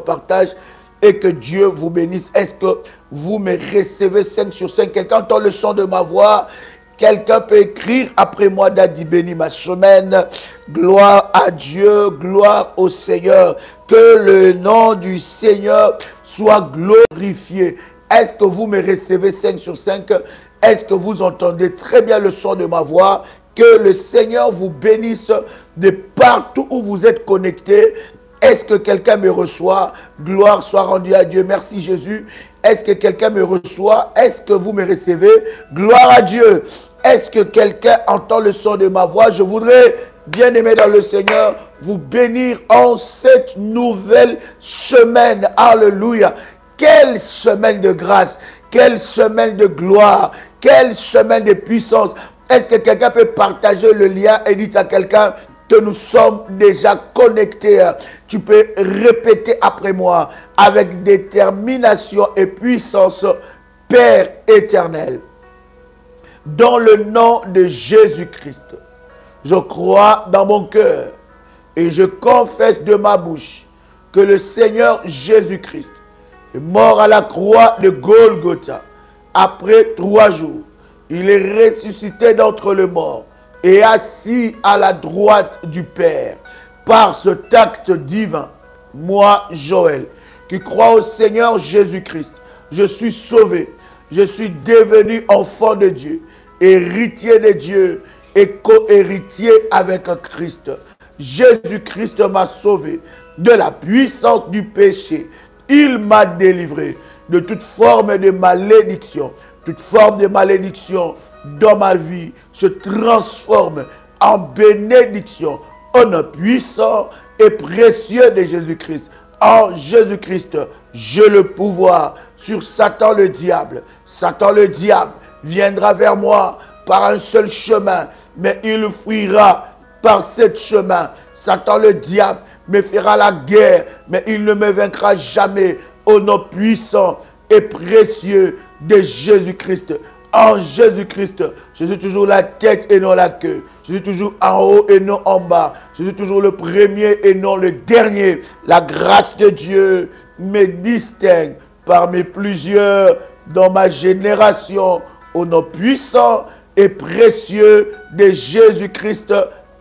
partage et que Dieu vous bénisse. Est-ce que vous me recevez 5 sur 5? Quelqu'un entend le son de ma voix? Quelqu'un peut écrire après moi: Daddy, bénis ma semaine. Gloire à Dieu, gloire au Seigneur. Que le nom du Seigneur soit glorifié. Est-ce que vous me recevez 5 sur 5? Est-ce que vous entendez très bien le son de ma voix? Que le Seigneur vous bénisse de partout où vous êtes connectés. Est-ce que quelqu'un me reçoit? Gloire soit rendue à Dieu. Merci Jésus. Est-ce que quelqu'un me reçoit? Est-ce que vous me recevez? Gloire à Dieu. Est-ce que quelqu'un entend le son de ma voix? Je voudrais, bien aimé dans le Seigneur, vous bénir en cette nouvelle semaine. Alléluia. Quelle semaine de grâce. Quelle semaine de gloire. Quelle semaine de puissance. Est-ce que quelqu'un peut partager le lien et dire à quelqu'un que nous sommes déjà connectés? Tu peux répéter après moi avec détermination et puissance: Père éternel, dans le nom de Jésus-Christ, je crois dans mon cœur et je confesse de ma bouche que le Seigneur Jésus-Christ est mort à la croix de Golgotha. Après 3 jours, il est ressuscité d'entre les morts et assis à la droite du Père. Par cet acte divin, moi, Joël, qui crois au Seigneur Jésus-Christ, je suis sauvé, je suis devenu enfant de Dieu, héritier de Dieu et co-héritier avec Christ. Jésus-Christ m'a sauvé de la puissance du péché. Il m'a délivré de toute forme de malédiction. Toute forme de malédiction dans ma vie se transforme en bénédiction au nom puissant et précieux de Jésus-Christ. En Jésus-Christ, j'ai le pouvoir sur Satan le diable. Satan le diable viendra vers moi par un seul chemin, mais il fuira par 7 chemins. Satan le diable me fera la guerre, mais il ne me vaincra jamais. Au nom puissant et précieux de Jésus-Christ. En Jésus-Christ, je suis toujours la tête et non la queue. Je suis toujours en haut et non en bas. Je suis toujours le premier et non le dernier. La grâce de Dieu me distingue parmi plusieurs dans ma génération. Au nom puissant et précieux de Jésus-Christ.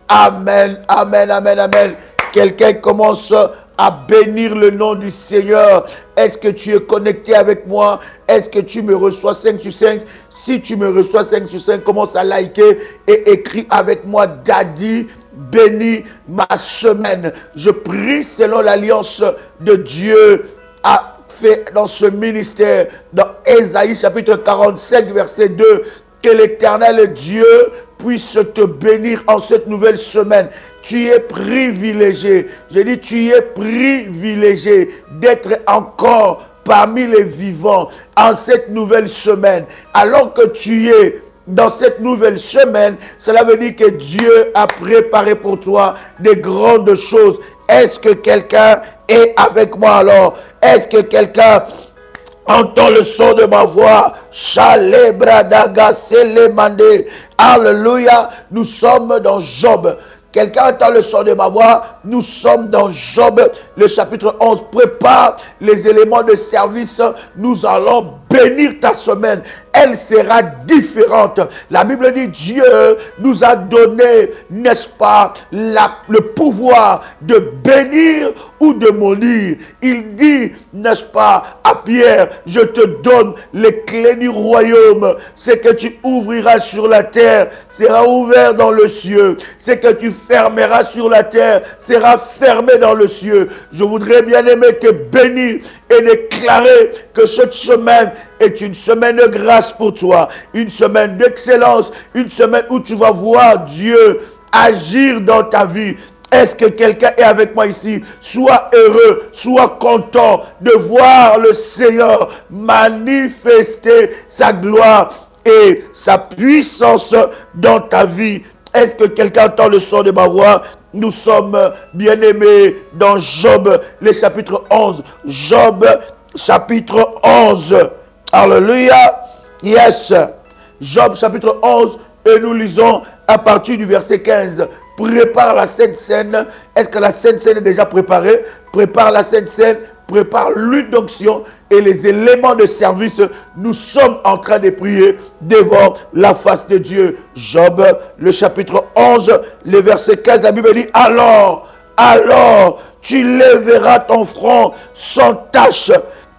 Amen, amen, amen, amen. Quelqu'un commence à bénir le nom du Seigneur. Est-ce que tu es connecté avec moi? Est-ce que tu me reçois 5 sur 5? Si tu me reçois 5 sur 5, commence à liker et écris avec moi: Daddy, bénis ma semaine. Je prie selon l'alliance de Dieu a fait dans ce ministère, dans Ésaïe chapitre 45 verset 2, que l'Éternel Dieu puisse te bénir en cette nouvelle semaine. Tu es privilégié. Je dis, tu es privilégié d'être encore parmi les vivants en cette nouvelle semaine. Alors que tu es dans cette nouvelle semaine, cela veut dire que Dieu a préparé pour toi des grandes choses. Est-ce que quelqu'un est avec moi alors? Est-ce que quelqu'un entend le son de ma voix? Chalebradaga selemande. Alléluia. Nous sommes dans Job. Quelqu'un entend le son de ma voix? Nous sommes dans Job, le chapitre 11. Prépare les éléments de service. Nous allons bénir ta semaine. Elle sera différente. La Bible dit: Dieu nous a donné, n'est-ce pas, le pouvoir de bénir ou de maudire. Il dit, n'est-ce pas, à Pierre: je te donne les clés du royaume. Ce que tu ouvriras sur la terre sera ouvert dans le ciel. Ce que tu fermeras sur la terre sera fermé dans le ciel. Je voudrais bien aimer te bénir et déclarer que cette semaine est une semaine de grâce pour toi, une semaine d'excellence, une semaine où tu vas voir Dieu agir dans ta vie. Est-ce que quelqu'un est avec moi ici? Sois heureux, sois content de voir le Seigneur manifester sa gloire et sa puissance dans ta vie. Est-ce que quelqu'un entend le son de ma voix? Nous sommes bien-aimés dans Job, le chapitre 11. Job, chapitre 11. Alléluia. Yes. Job, chapitre 11. Et nous lisons à partir du verset 15. Prépare la Sainte Seine. Est-ce que la Sainte Seine est déjà préparée? Prépare la Sainte Seine. prépare l'huile d'onction et les éléments de service. Nous sommes en train de prier devant la face de Dieu. Job, le chapitre 11, le verset 15, la Bible dit, alors, tu lèveras ton front sans tache.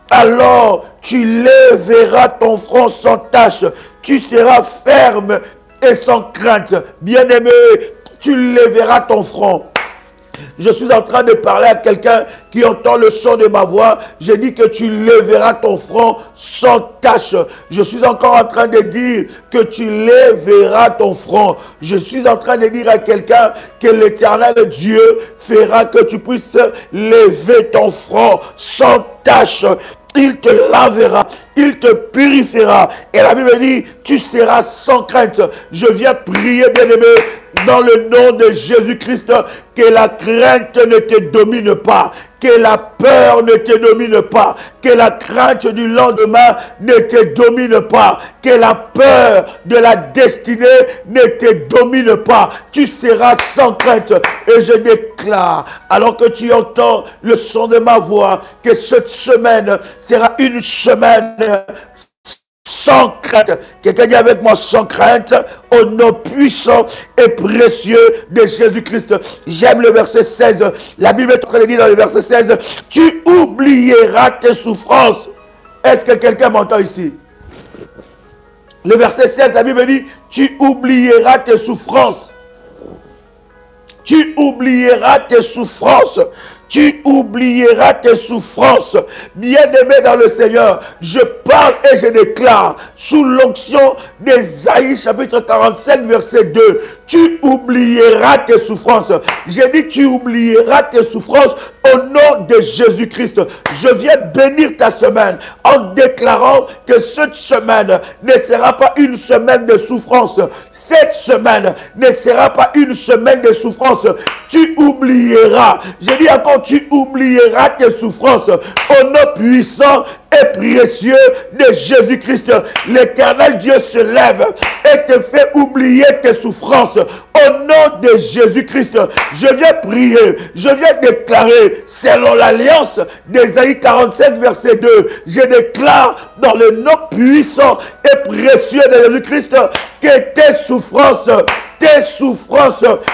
Alors, tu lèveras ton front sans tache. Tu seras ferme et sans crainte. Bien-aimé, tu lèveras ton front. Je suis en train de parler à quelqu'un qui entend le son de ma voix. J'ai dit que tu lèveras ton front sans tache. Je suis encore en train de dire que tu lèveras ton front. Je suis en train de dire à quelqu'un que l'Éternel Dieu fera que tu puisses lever ton front sans tache. Il te lavera, il te purifiera. Et la Bible dit, tu seras sans crainte. Je viens prier, bien-aimé, dans le nom de Jésus-Christ, que la crainte ne te domine pas, que la peur ne te domine pas, que la crainte du lendemain ne te domine pas, que la peur de la destinée ne te domine pas. Tu seras sans crainte. Et je déclare, alors que tu entends le son de ma voix, que cette semaine sera une semaine sans crainte. Quelqu'un dit avec moi, sans crainte, au nom puissant et précieux de Jésus-Christ. J'aime le verset 16. La Bible est en train de dire dans le verset 16, tu oublieras tes souffrances. Est-ce que quelqu'un m'entend ici? Le verset 16, la Bible dit, tu oublieras tes souffrances. Tu oublieras tes souffrances. Tu oublieras tes souffrances. Bien-aimé dans le Seigneur, je parle et je déclare sous l'onction d'Ésaïe chapitre 45 verset 2. Tu oublieras tes souffrances. J'ai dit tu oublieras tes souffrances au nom de Jésus-Christ. Je viens bénir ta semaine en déclarant que cette semaine ne sera pas une semaine de souffrance. Cette semaine ne sera pas une semaine de souffrance. Tu oublieras. J'ai dit encore, tu oublieras tes souffrances au nom puissant et précieux de Jésus-Christ. L'Éternel Dieu se lève et te fait oublier tes souffrances au nom de Jésus-Christ. Je viens prier, je viens déclarer selon l'alliance d'Ésaïe 45 verset 2. Je déclare dans le nom puissant et précieux de Jésus-Christ que tes souffrances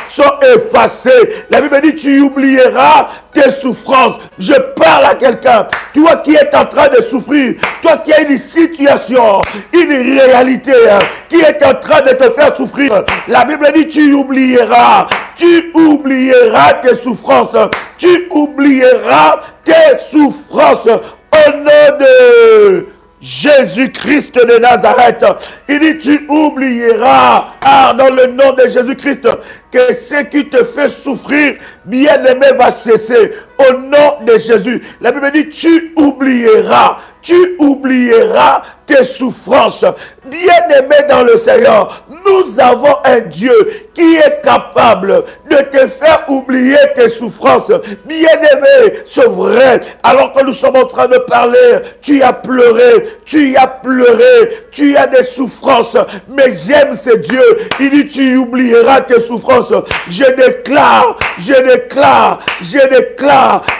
sont effacées. La Bible dit, tu oublieras tes souffrances. Je parle à quelqu'un, toi qui es en train de souffrir, toi qui as une situation, une réalité qui est en train de te faire souffrir. La Bible dit, tu oublieras tes souffrances. Tu oublieras tes souffrances au nom de Jésus-Christ de Nazareth. Il dit, tu oublieras, dans le nom de Jésus-Christ, que ce qui te fait souffrir, bien-aimé, va cesser. Au nom de Jésus. La Bible dit, tu oublieras tes souffrances. Bien-aimé dans le Seigneur, nous avons un Dieu qui est capable de te faire oublier tes souffrances. Bien-aimé, c'est vrai. Alors que nous sommes en train de parler, tu as pleuré, tu as des souffrances. Mais j'aime ce Dieu. Il dit, tu oublieras tes souffrances. Je déclare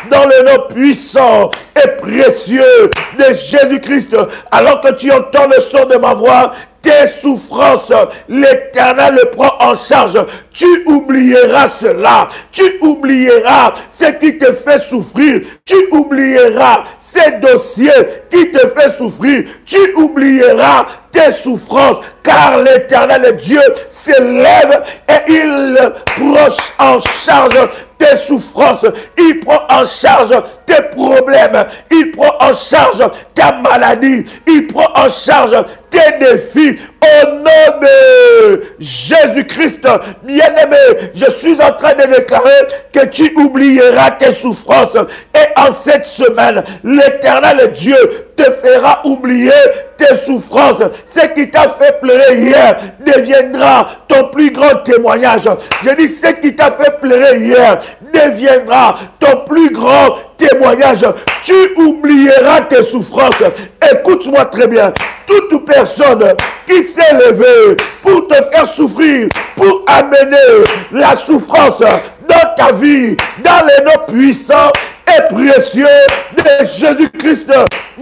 dans le nom puissant et précieux de Jésus-Christ, alors que tu entends le son de ma voix, tes souffrances, l'Éternel le prend en charge. Tu oublieras cela. Tu oublieras ce qui te fait souffrir. Tu oublieras ces dossiers qui te fait souffrir. Tu oublieras tes souffrances, car l'Éternel Dieu s'élève et il prend en charge tes souffrances, il prend en charge tes problèmes, il prend en charge ta maladie, il prend en charge tes défis. Au nom de Jésus-Christ, bien-aimé, je suis en train de déclarer que tu oublieras tes souffrances. Et en cette semaine, l'Éternel Dieu te fera oublier tes souffrances. Ce qui t'a fait pleurer hier deviendra ton plus grand témoignage. Je dis, ce qui t'a fait pleurer hier deviendra ton plus grand témoignage. Tu oublieras tes souffrances. Écoute-moi très bien. Toute personne qui s'est levée pour te faire souffrir, pour amener la souffrance dans dans ta vie, dans les noms puissants et précieux de Jésus-Christ.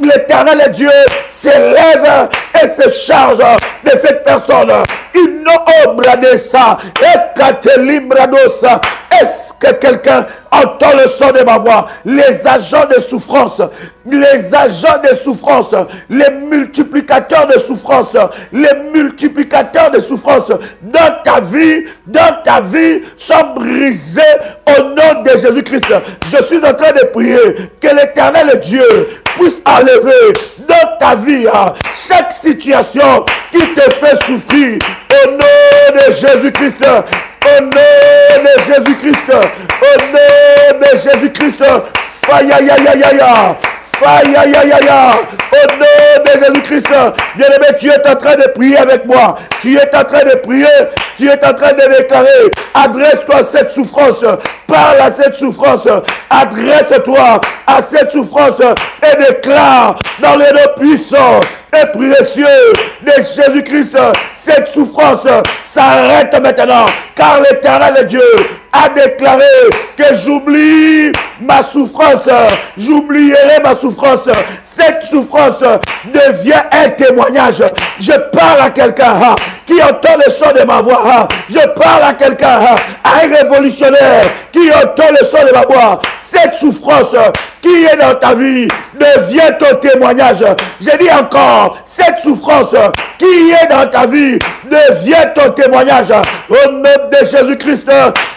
L'Éternel est Dieu s'élève et se charge de cette personne. Une ombre de ça, est-ce que quelqu'un entend le son de ma voix? Les agents de souffrance, les agents de souffrance, les multiplicateurs de souffrance, les multiplicateurs de souffrance dans ta vie sont brisés au nom de Jésus-Christ. Je suis en train de prier que l'Éternel Dieu puisse enlever dans ta vie chaque situation qui te fait souffrir au nom de Jésus-Christ. Au nom de Jésus-Christ, au nom de Jésus-Christ, faya ya ya ya ya, faya ya ya ya, au nom de Jésus-Christ. Bien-aimé, tu es en train de prier avec moi, tu es en train de prier, tu es en train de déclarer, adresse-toi à cette souffrance, parle à cette souffrance, adresse-toi à cette souffrance et déclare dans les noms puissants et précieux de Jésus-Christ, cette souffrance s'arrête maintenant, car l'Éternel Dieu a déclaré que j'oublie ma souffrance, j'oublierai ma souffrance. Cette souffrance devient un témoignage. Je parle à quelqu'un qui entend le son de ma voix. Je parle à quelqu'un, à un révolutionnaire qui entend le son de ma voix. Cette souffrance qui est dans ta vie devient ton témoignage. Je dis encore, cette souffrance qui est dans ta vie devient ton témoignage. Au nom de Jésus-Christ,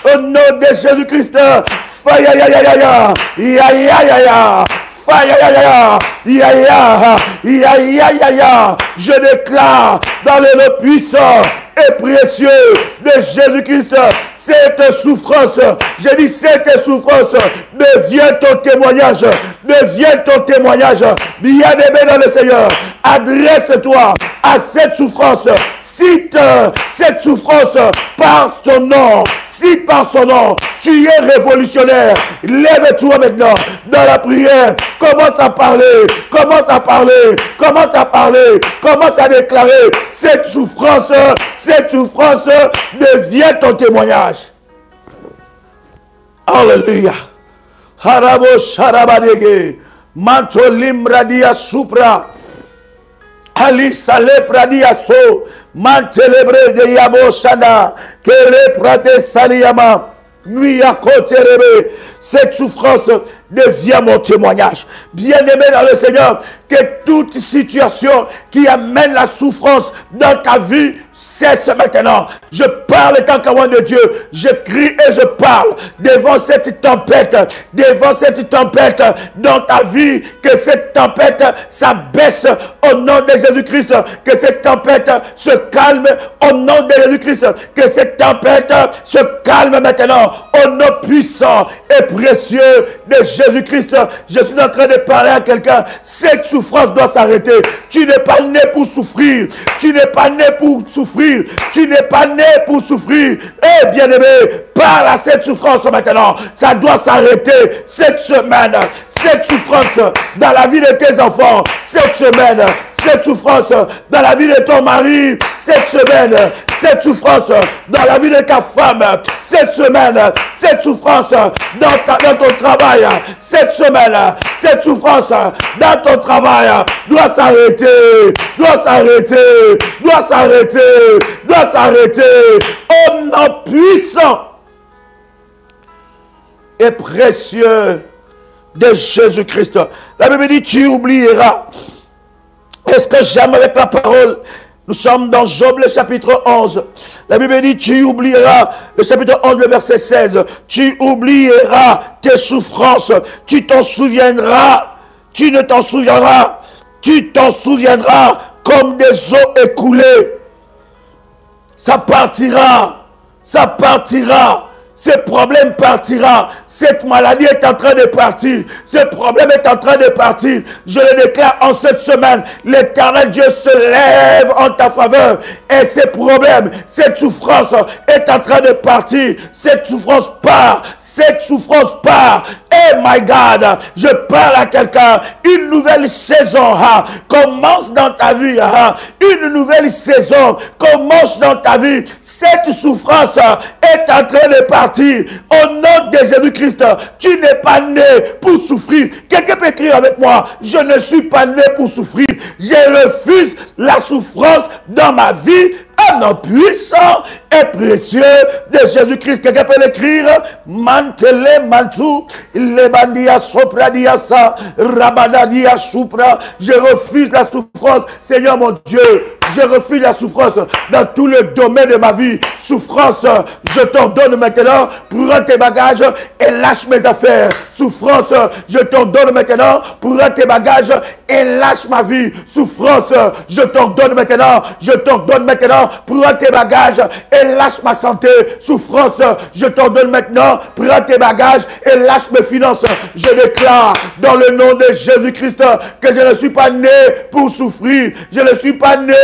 au nom de Jésus-Christ, faya ya ya ya ya, ya ya ya ya. Je déclare dans le nom puissant et précieux de Jésus-Christ, cette souffrance, j'ai dit cette souffrance devient ton témoignage, devient ton témoignage. Bien-aimé dans le Seigneur, adresse-toi à cette souffrance, cite cette souffrance par ton nom, cite par son nom. Tu es révolutionnaire, lève-toi maintenant dans la prière, commence à parler, commence à parler, commence à parler, commence à déclarer cette souffrance devient ton témoignage. Alléluia. Harabo Sharabadege, Mantolim Radia Supra, Ali Sale Pradia So, Mantelebre de Yabo Shana, Kere Prate Saliyama, Miyakoterebe. Cette souffrance devient mon témoignage. Bien-aimé dans le Seigneur, que toute situation qui amène la souffrance dans ta vie cesse maintenant. Je parle tant qu'à de Dieu. Je crie et je parle devant cette tempête dans ta vie. Que cette tempête s'abaisse au nom de Jésus-Christ. Que cette tempête se calme au nom de Jésus-Christ. Que cette tempête se calme maintenant au nom puissant et précieux de Jésus-Christ. Je suis en train de parler à quelqu'un. Cette souffrance doit s'arrêter. Tu n'es pas né pour souffrir. Tu n'es pas né pour souffrir. Tu n'es pas né pour souffrir. Eh bien-aimé, parle à cette souffrance maintenant. Ça doit s'arrêter cette semaine. Cette souffrance dans la vie de tes enfants. Cette semaine. Cette souffrance dans la vie de ton mari. Cette semaine. Cette souffrance dans la vie de ta femme. Cette semaine. Cette souffrance dans ton travail. Cette semaine. Cette souffrance dans ton travail doit s'arrêter. Doit s'arrêter. Doit s'arrêter. Doit s'arrêter. Au nom puissant et précieux de Jésus-Christ. La Bible dit, tu oublieras. Est-ce que j'aime avec la parole? Nous sommes dans Job, le chapitre 11. La Bible dit, tu oublieras, le chapitre 11, le verset 16. Tu oublieras tes souffrances. Tu t'en souviendras. Tu ne t'en souviendras. Tu t'en souviendras comme des eaux écoulées. Ça partira. Ça partira. Ce problème partira. Cette maladie est en train de partir. Ce problème est en train de partir. Je le déclare en cette semaine. L'Éternel Dieu se lève en ta faveur. Et ces problèmes, cette souffrance est en train de partir. Cette souffrance part. Cette souffrance part. Oh my God. Je parle à quelqu'un. Une nouvelle saison commence dans ta vie. Une nouvelle saison commence dans ta vie. Cette souffrance est en train de partir. partir. Au nom de Jésus-Christ, tu n'es pas né pour souffrir. Quelqu'un peut écrire avec moi, je ne suis pas né pour souffrir. Je refuse la souffrance dans ma vie. Un nom puissant et précieux de Jésus-Christ. Quelqu'un peut l'écrire. Mantele mantou, lebandia sopradia sa, rabadadia supra. Je refuse la souffrance. Seigneur mon Dieu, je refuse la souffrance dans tous les domaines de ma vie. Souffrance, je t'ordonne maintenant, prends tes bagages et lâche mes affaires. Souffrance, je t'ordonne maintenant, prends tes bagages et lâche ma vie. Souffrance, je t'ordonne maintenant, prends tes bagages et lâche ma santé. Souffrance, je t'ordonne maintenant, prends tes bagages et lâche mes finances. Je déclare dans le nom de Jésus-Christ que je ne suis pas né pour souffrir. Je ne suis pas né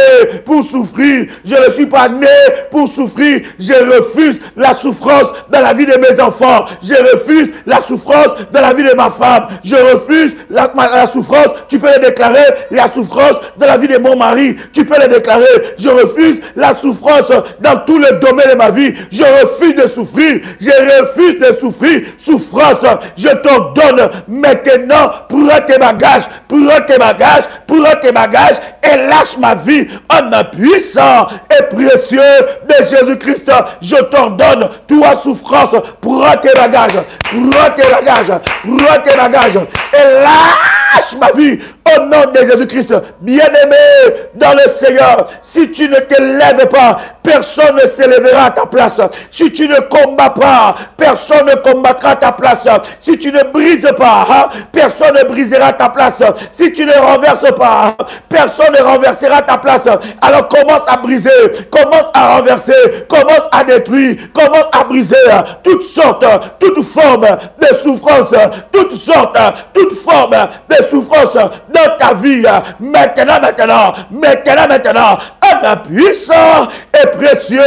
pour souffrir. Je ne suis pas né pour souffrir. Je refuse la souffrance dans la vie de mes enfants. Je refuse la souffrance dans la vie de ma femme. Je refuse la souffrance. Tu peux le déclarer. La souffrance dans la vie de mon mari. Tu peux le déclarer. Je refuse la souffrance dans tous les domaines de ma vie. Je refuse de souffrir. Je refuse de souffrir. Souffrance, je t'ordonne maintenant, prends tes bagages, et lâche ma vie. En un puissant et précieux de Jésus-Christ, je t'ordonne, toi souffrance, prends tes bagages, et lâche ma vie. Au nom de Jésus-Christ, bien-aimé dans le Seigneur, si tu ne te lèves pas, personne ne se lèvera à ta place. Si tu ne combats pas, personne ne combattra à ta place. Si tu ne brises pas, personne ne brisera ta place. Si tu ne renverses pas, personne ne renversera ta place. Alors commence à briser, commence à renverser, commence à détruire, commence à briser toutes sortes, toutes formes de souffrance, toutes sortes, toutes formes de souffrance dans ta vie. Maintenant, un puissant et précieux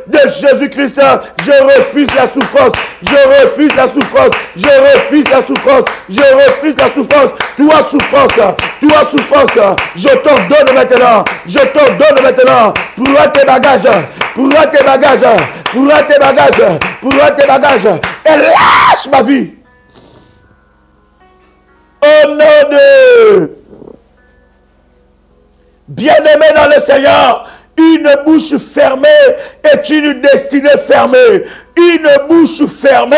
de Jésus-Christ, je refuse la souffrance, je refuse la souffrance, je refuse la souffrance, je refuse la souffrance. Toi souffrance, je t'ordonne maintenant, prends tes bagages, et lâche ma vie. Au nom de bien-aimé dans le Seigneur, une bouche fermée est une destinée fermée. Une bouche fermée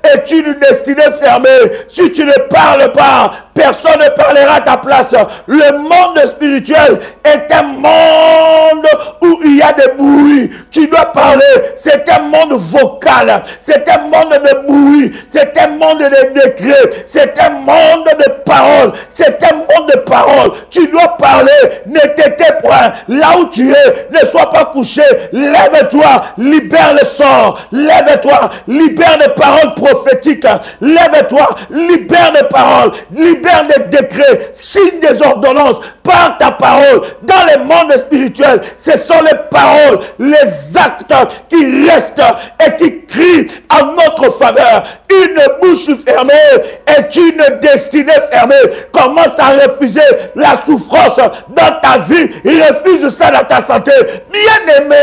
est une destinée fermée. Si tu ne parles pas, personne ne parlera à ta place. Le monde spirituel est un monde où il y a des bruits. Tu dois parler. C'est un monde vocal. C'est un monde de bruit. C'est un monde de décrets. C'est un monde de paroles. C'est un monde de paroles. Tu dois parler. Ne t'étais point. Là où tu es, ne sois pas couché. Lève-toi. Libère le sort. Lève-toi, libère des paroles prophétiques. Lève-toi, libère des paroles, libère des décrets, signe des ordonnances par ta parole. Dans le monde spirituel, ce sont les paroles, les actes qui restent et qui crient en notre faveur. Une bouche fermée est une destinée fermée. Commence à refuser la souffrance dans ta vie. Refuse ça dans ta santé. Bien-aimé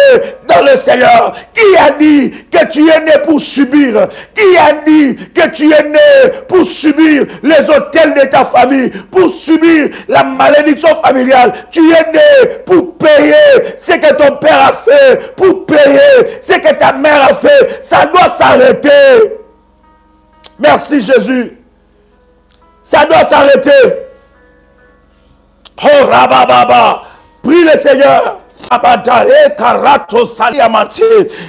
dans le Seigneur, qui a dit que tu es né pour subir? Qui a dit que tu es né pour subir les hôtels de ta famille, pour subir la malédiction familiale? Tu es né pour payer ce que ton père a fait, pour payer ce que ta mère a fait. Ça doit s'arrêter. Merci Jésus. Ça doit s'arrêter. Oh Rabababa. Prie le Seigneur. Abadare karato saliamante.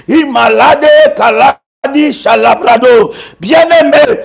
Imalade kaladi shalabrado. Bien-aimé,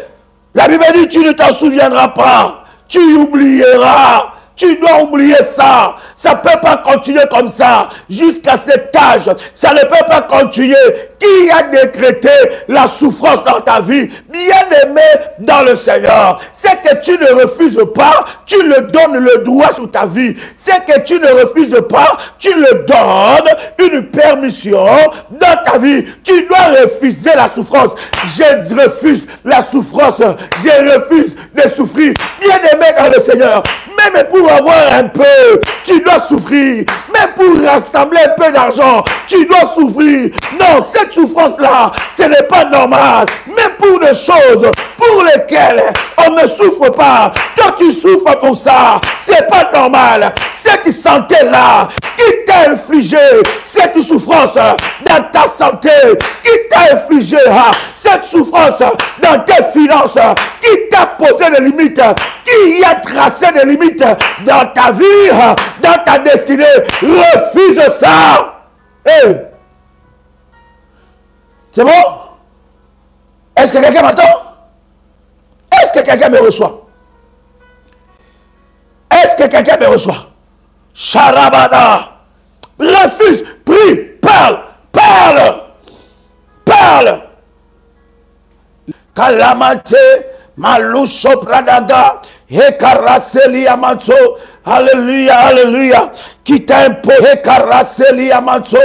la Bible dit tu ne t'en souviendras pas. Tu oublieras. Tu dois oublier ça. Ça ne peut pas continuer comme ça jusqu'à cet âge. Ça ne peut pas continuer. Qui a décrété la souffrance dans ta vie? Bien-aimé dans le Seigneur, c'est que tu ne refuses pas, tu le donnes le droit sur ta vie. C'est que tu ne refuses pas, tu le donnes une permission dans ta vie. Tu dois refuser la souffrance. Je refuse la souffrance. Je refuse de souffrir. Bien-aimé dans le Seigneur, Même pour avoir un peu, tu dois souffrir. Même pour rassembler un peu d'argent, tu dois souffrir. Non, cette souffrance-là, ce n'est pas normal. Même pour des choses pour lesquelles on ne souffre pas. Toi, tu souffres pour ça. C'est pas normal. Cette santé-là, qui t'a infligé cette souffrance dans ta santé, qui t'a infligé cette souffrance dans tes finances, qui t'a posé des limites, qui a tracé des limites dans ta vie, dans ta destinée, refuse ça. Hey. C'est bon? Est-ce que quelqu'un m'entend? Est-ce que quelqu'un me reçoit? Est-ce que quelqu'un me reçoit? Charabana. Refuse, prie, parle, parle, parle. Kalamante, Malusho Pradaga, Hekaraseli Amanto, Alléluia, Alléluia, qui t'a imposé, Hekaraseli Amanto,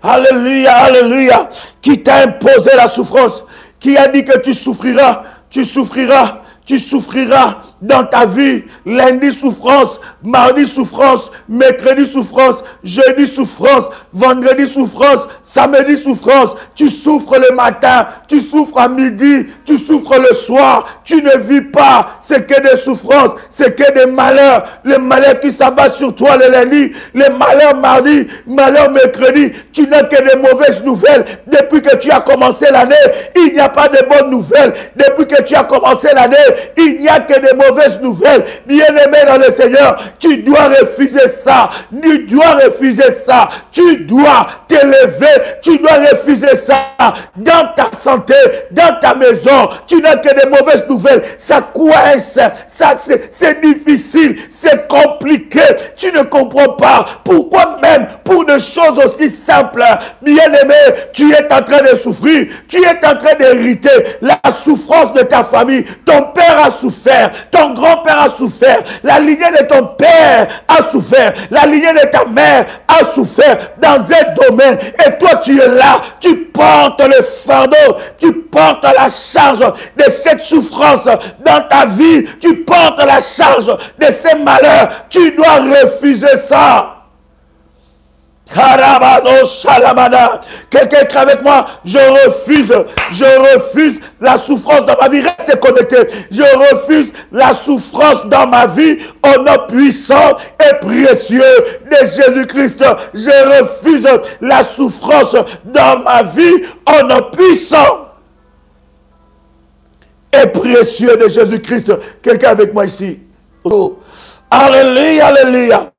Alléluia, Alléluia, qui t'a imposé la souffrance, qui a dit que tu souffriras, tu souffriras. Tu souffriras dans ta vie. Lundi souffrance, mardi souffrance, mercredi souffrance, jeudi souffrance, vendredi souffrance, samedi souffrance. Tu souffres le matin, tu souffres à midi, tu souffres le soir. Tu ne vis pas, c'est que des souffrances, c'est que des malheurs. Les malheurs qui s'abattent sur toi le lundi, les malheurs mardi, malheurs mercredi. Tu n'as que des mauvaises nouvelles. Depuis que tu as commencé l'année, il n'y a pas de bonnes nouvelles. Depuis que tu as commencé l'année, il n'y a que des mauvaises nouvelles. Bien-aimé dans le Seigneur, tu dois refuser ça. Tu dois refuser ça. Tu dois t'élever. Tu dois refuser ça. Dans ta santé, dans ta maison, tu n'as que des mauvaises nouvelles. Ça coince. Ça, c'est difficile. C'est compliqué. Tu ne comprends pas. Pourquoi même pour des choses aussi simples, bien-aimé, tu es en train de souffrir. Tu es en train d'hériter la souffrance de ta famille. Ton père a souffert, ton grand-père a souffert, la lignée de ton père a souffert, la lignée de ta mère a souffert dans un domaine. Et toi, tu es là, tu portes le fardeau, tu portes la charge de cette souffrance dans ta vie, tu portes la charge de ces malheurs. Tu dois refuser ça. Quelqu'un écrit avec moi, je refuse la souffrance dans ma vie. Reste connecté. Je refuse la souffrance dans ma vie au nom puissant et précieux de Jésus-Christ. Je refuse la souffrance dans ma vie au nom puissant et précieux de Jésus-Christ. Quelqu'un avec moi ici. Oh. Alléluia, alléluia.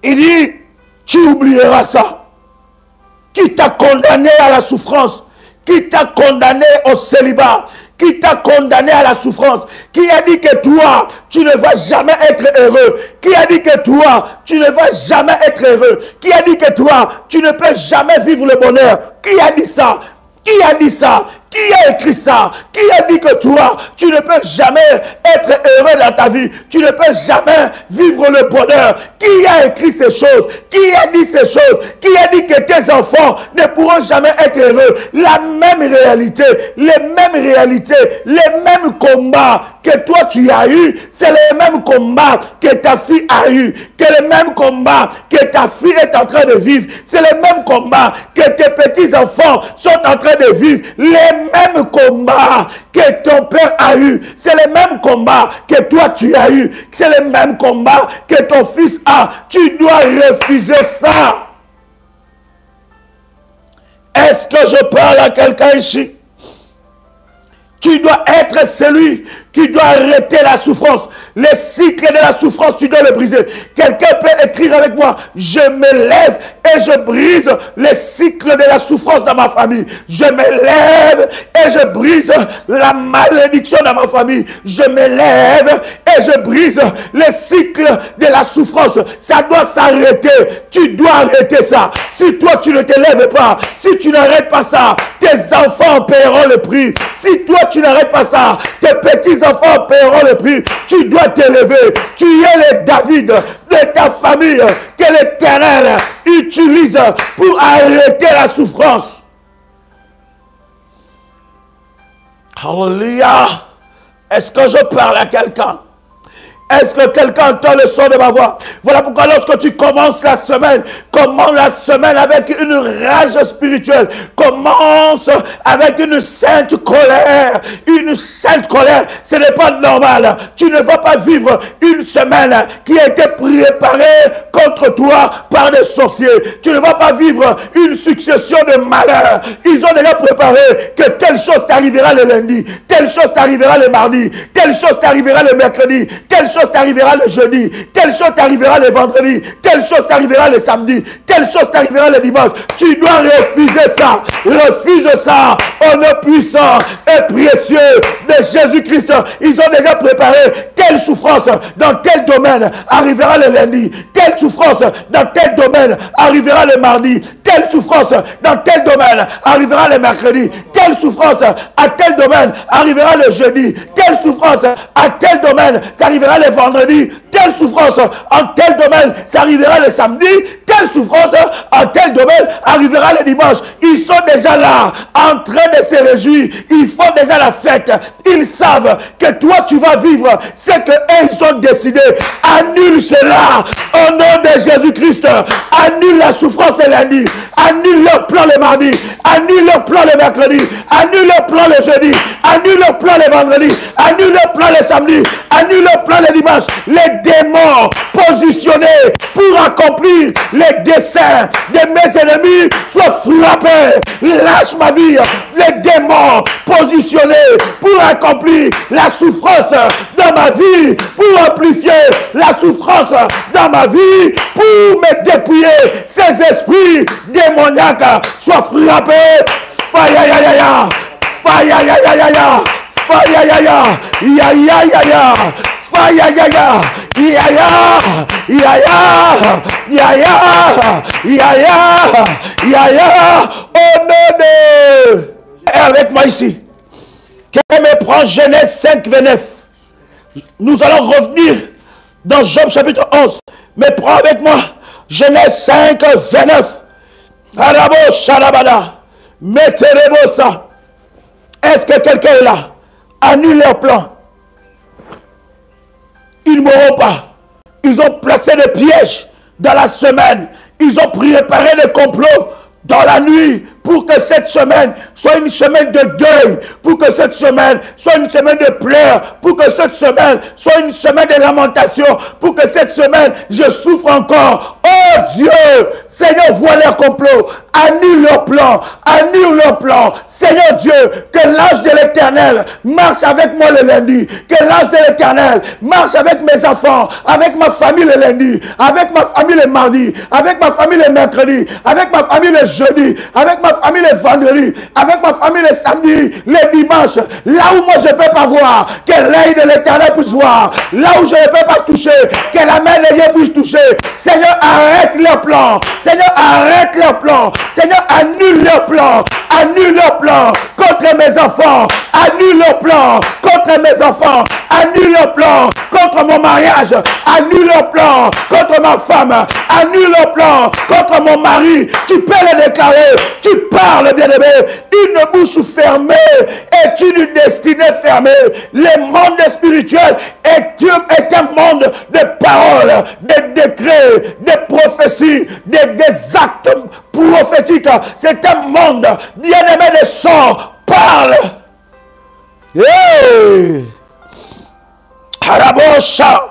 Il dit, tu oublieras ça. Qui t'a condamné à la souffrance, qui t'a condamné au célibat, qui t'a condamné à la souffrance, qui a dit que toi, tu ne vas jamais être heureux, qui a dit que toi, tu ne vas jamais être heureux, qui a dit que toi, tu ne peux jamais vivre le bonheur. Qui a dit ça? Qui a dit ça? Qui a écrit ça? Qui a dit que toi, tu ne peux jamais être heureux dans ta vie? Tu ne peux jamais vivre le bonheur. Qui a écrit ces choses? Qui a dit ces choses? Qui a dit que tes enfants ne pourront jamais être heureux? La même réalité, les mêmes combats que toi tu as eu, c'est les mêmes combats que ta fille a eu, que les mêmes combats que ta fille est en train de vivre, c'est les mêmes combats que tes petits-enfants sont en train de vivre, les mêmes combats que ton père a eu, c'est les mêmes combats que toi tu as eu, c'est les mêmes combats que ton fils a. Tu dois refuser ça. Est-ce que je parle à quelqu'un ici? Tu dois être celui qui doit arrêter la souffrance. Le cycle de la souffrance, tu dois le briser. Quelqu'un peut écrire avec moi, je me lève et je brise le cycle de la souffrance dans ma famille. Je me lève et je brise la malédiction dans ma famille. Je me lève et je brise le cycle de la souffrance. Ça doit s'arrêter. Tu dois arrêter ça. Si toi tu ne te lèves pas, si tu n'arrêtes pas ça, tes enfants paieront le prix. Si toi tu n'arrêtes pas ça, tes petits-enfants paieront le prix. Tu dois t'élever. Tu es le David de ta famille que l'Éternel utilise pour arrêter la souffrance. Alléluia. Est-ce que je parle à quelqu'un? Est-ce que quelqu'un entend le son de ma voix? Voilà pourquoi lorsque tu commences la semaine, commence la semaine avec une rage spirituelle. Commence avec une sainte colère. Une sainte colère. Ce n'est pas normal. Tu ne vas pas vivre une semaine qui a été préparée contre toi par des sorciers. Tu ne vas pas vivre une succession de malheurs. Ils ont déjà préparé que telle chose t'arrivera le lundi, telle chose t'arrivera le mardi, telle chose t'arrivera le mercredi, telle chose t'arrivera le jeudi, telle chose t'arrivera le vendredi, telle chose t'arrivera le samedi, telle chose t'arrivera le dimanche. Tu dois refuser ça. Refuse ça au nom puissant et précieux de Jésus-Christ. Ils ont déjà préparé telle souffrance dans tel domaine arrivera le lundi, telle souffrance dans tel domaine arrivera le mardi, telle souffrance dans tel domaine arrivera le mercredi, telle souffrance à tel domaine arrivera le jeudi, telle souffrance à tel domaine ça arrivera le vendredi, telle souffrance en tel domaine ça arrivera le samedi, telle souffrance en tel domaine arrivera le dimanche. Ils sont déjà là en train de se réjouir, ils font déjà la fête, ils savent que toi tu vas vivre ce que ils ont décidé. Annule cela au nom de Jésus-Christ. Annule la souffrance de lundi, annule leur plan le mardi, annule leur plan le mercredi, annule leur plan le jeudi, annule leur plan le vendredi, annule leur plan le samedi, annule leur plan le dimanche. Les démons positionnés pour accomplir les desseins de mes ennemis soient frappés. Lâche ma vie. Les démons positionnés pour accomplir la souffrance dans ma vie, pour amplifier la souffrance dans ma vie, pour me dépouiller, ces esprits démoniaques soient frappés. Faya ya ya ya, faya ya ya ya ya, faya ya ya, ya ya ya ya, faya ya ya, ya ya, ya ya, ya ya, au nom de... Et avec moi ici, qu'elle me prend Genèse 5, 29. Nous allons revenir dans Job chapitre 11. Mais prends avec moi Genèse 5, 29. Arabo Shalabada. Mettez-le ça. Est-ce que quelqu'un est là? Annule leur plan. Ils ne mourront pas. Ils ont placé des pièges dans la semaine. Ils ont préparé des complots dans la nuit pour que cette semaine soit une semaine de deuil, pour que cette semaine soit une semaine de pleurs, pour que cette semaine soit une semaine de lamentation, pour que cette semaine je souffre encore. Oh Dieu, Seigneur, vois leur complot, annule leur plan, annule leur plan. Seigneur Dieu, que l'ange de l'Éternel marche avec moi le lundi, que l'ange de l'Éternel marche avec mes enfants, avec ma famille le lundi, avec ma famille le mardi, avec ma famille le mercredi, avec ma famille le jeudi, avec ma famille le vendredi, avec ma famille le samedi, le dimanche, là où moi je ne peux pas voir, que l'œil de l'Éternel puisse voir, là où je ne peux pas toucher, que la main de Dieu puisse toucher. Seigneur, arrête leur plan. Seigneur, arrête leur plan. Seigneur, annule leur plan. Annule leur plan contre mes enfants. Annule leur plan contre mes enfants. Annule leur plan contre mon mariage. Annule leur plan contre ma femme. Annule leur plan contre mon mari. Tu peux le déclarer. Tu parles, bien-aimé. Une bouche fermée est une destinée fermée. Le monde spirituel est un monde de paroles, de décrets, de prophéties, des actes prophétiques. C'est un monde, bien-aimé, de sang. Parle. Hey! Harabosha.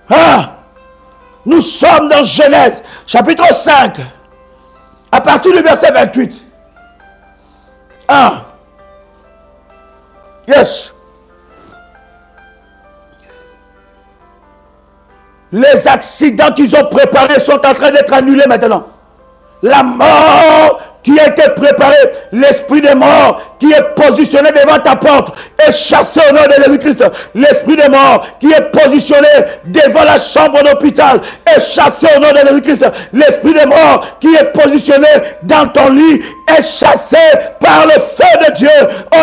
Hein? Nous sommes dans Genèse, chapitre 5, à partir du verset 28. Yes. Les accidents qu'ils ont préparés sont en train d'être annulés maintenant. La mort qui a été préparée, l'esprit de mort qui est positionné devant ta porte est chassé au nom de Jésus-Christ. L'esprit de mort qui est positionné devant la chambre d'hôpital est chassé au nom de Jésus-Christ. L'esprit de mort qui est positionné dans ton lit est chassé par le feu de Dieu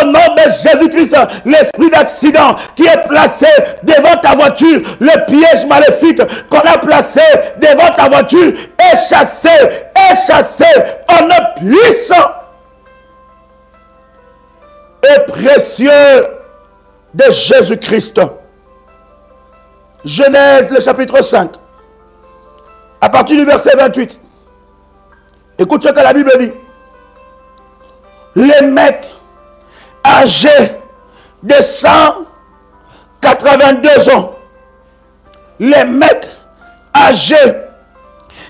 au nom de Jésus-Christ. L'esprit d'accident qui est placé devant ta voiture, le piège maléfique qu'on a placé devant ta voiture est chassé en un puissant et précieux de Jésus-Christ. Genèse, le chapitre 5. À partir du verset 28. Écoute ce que la Bible dit. Les mecs âgés de 182 ans. Les mecs âgés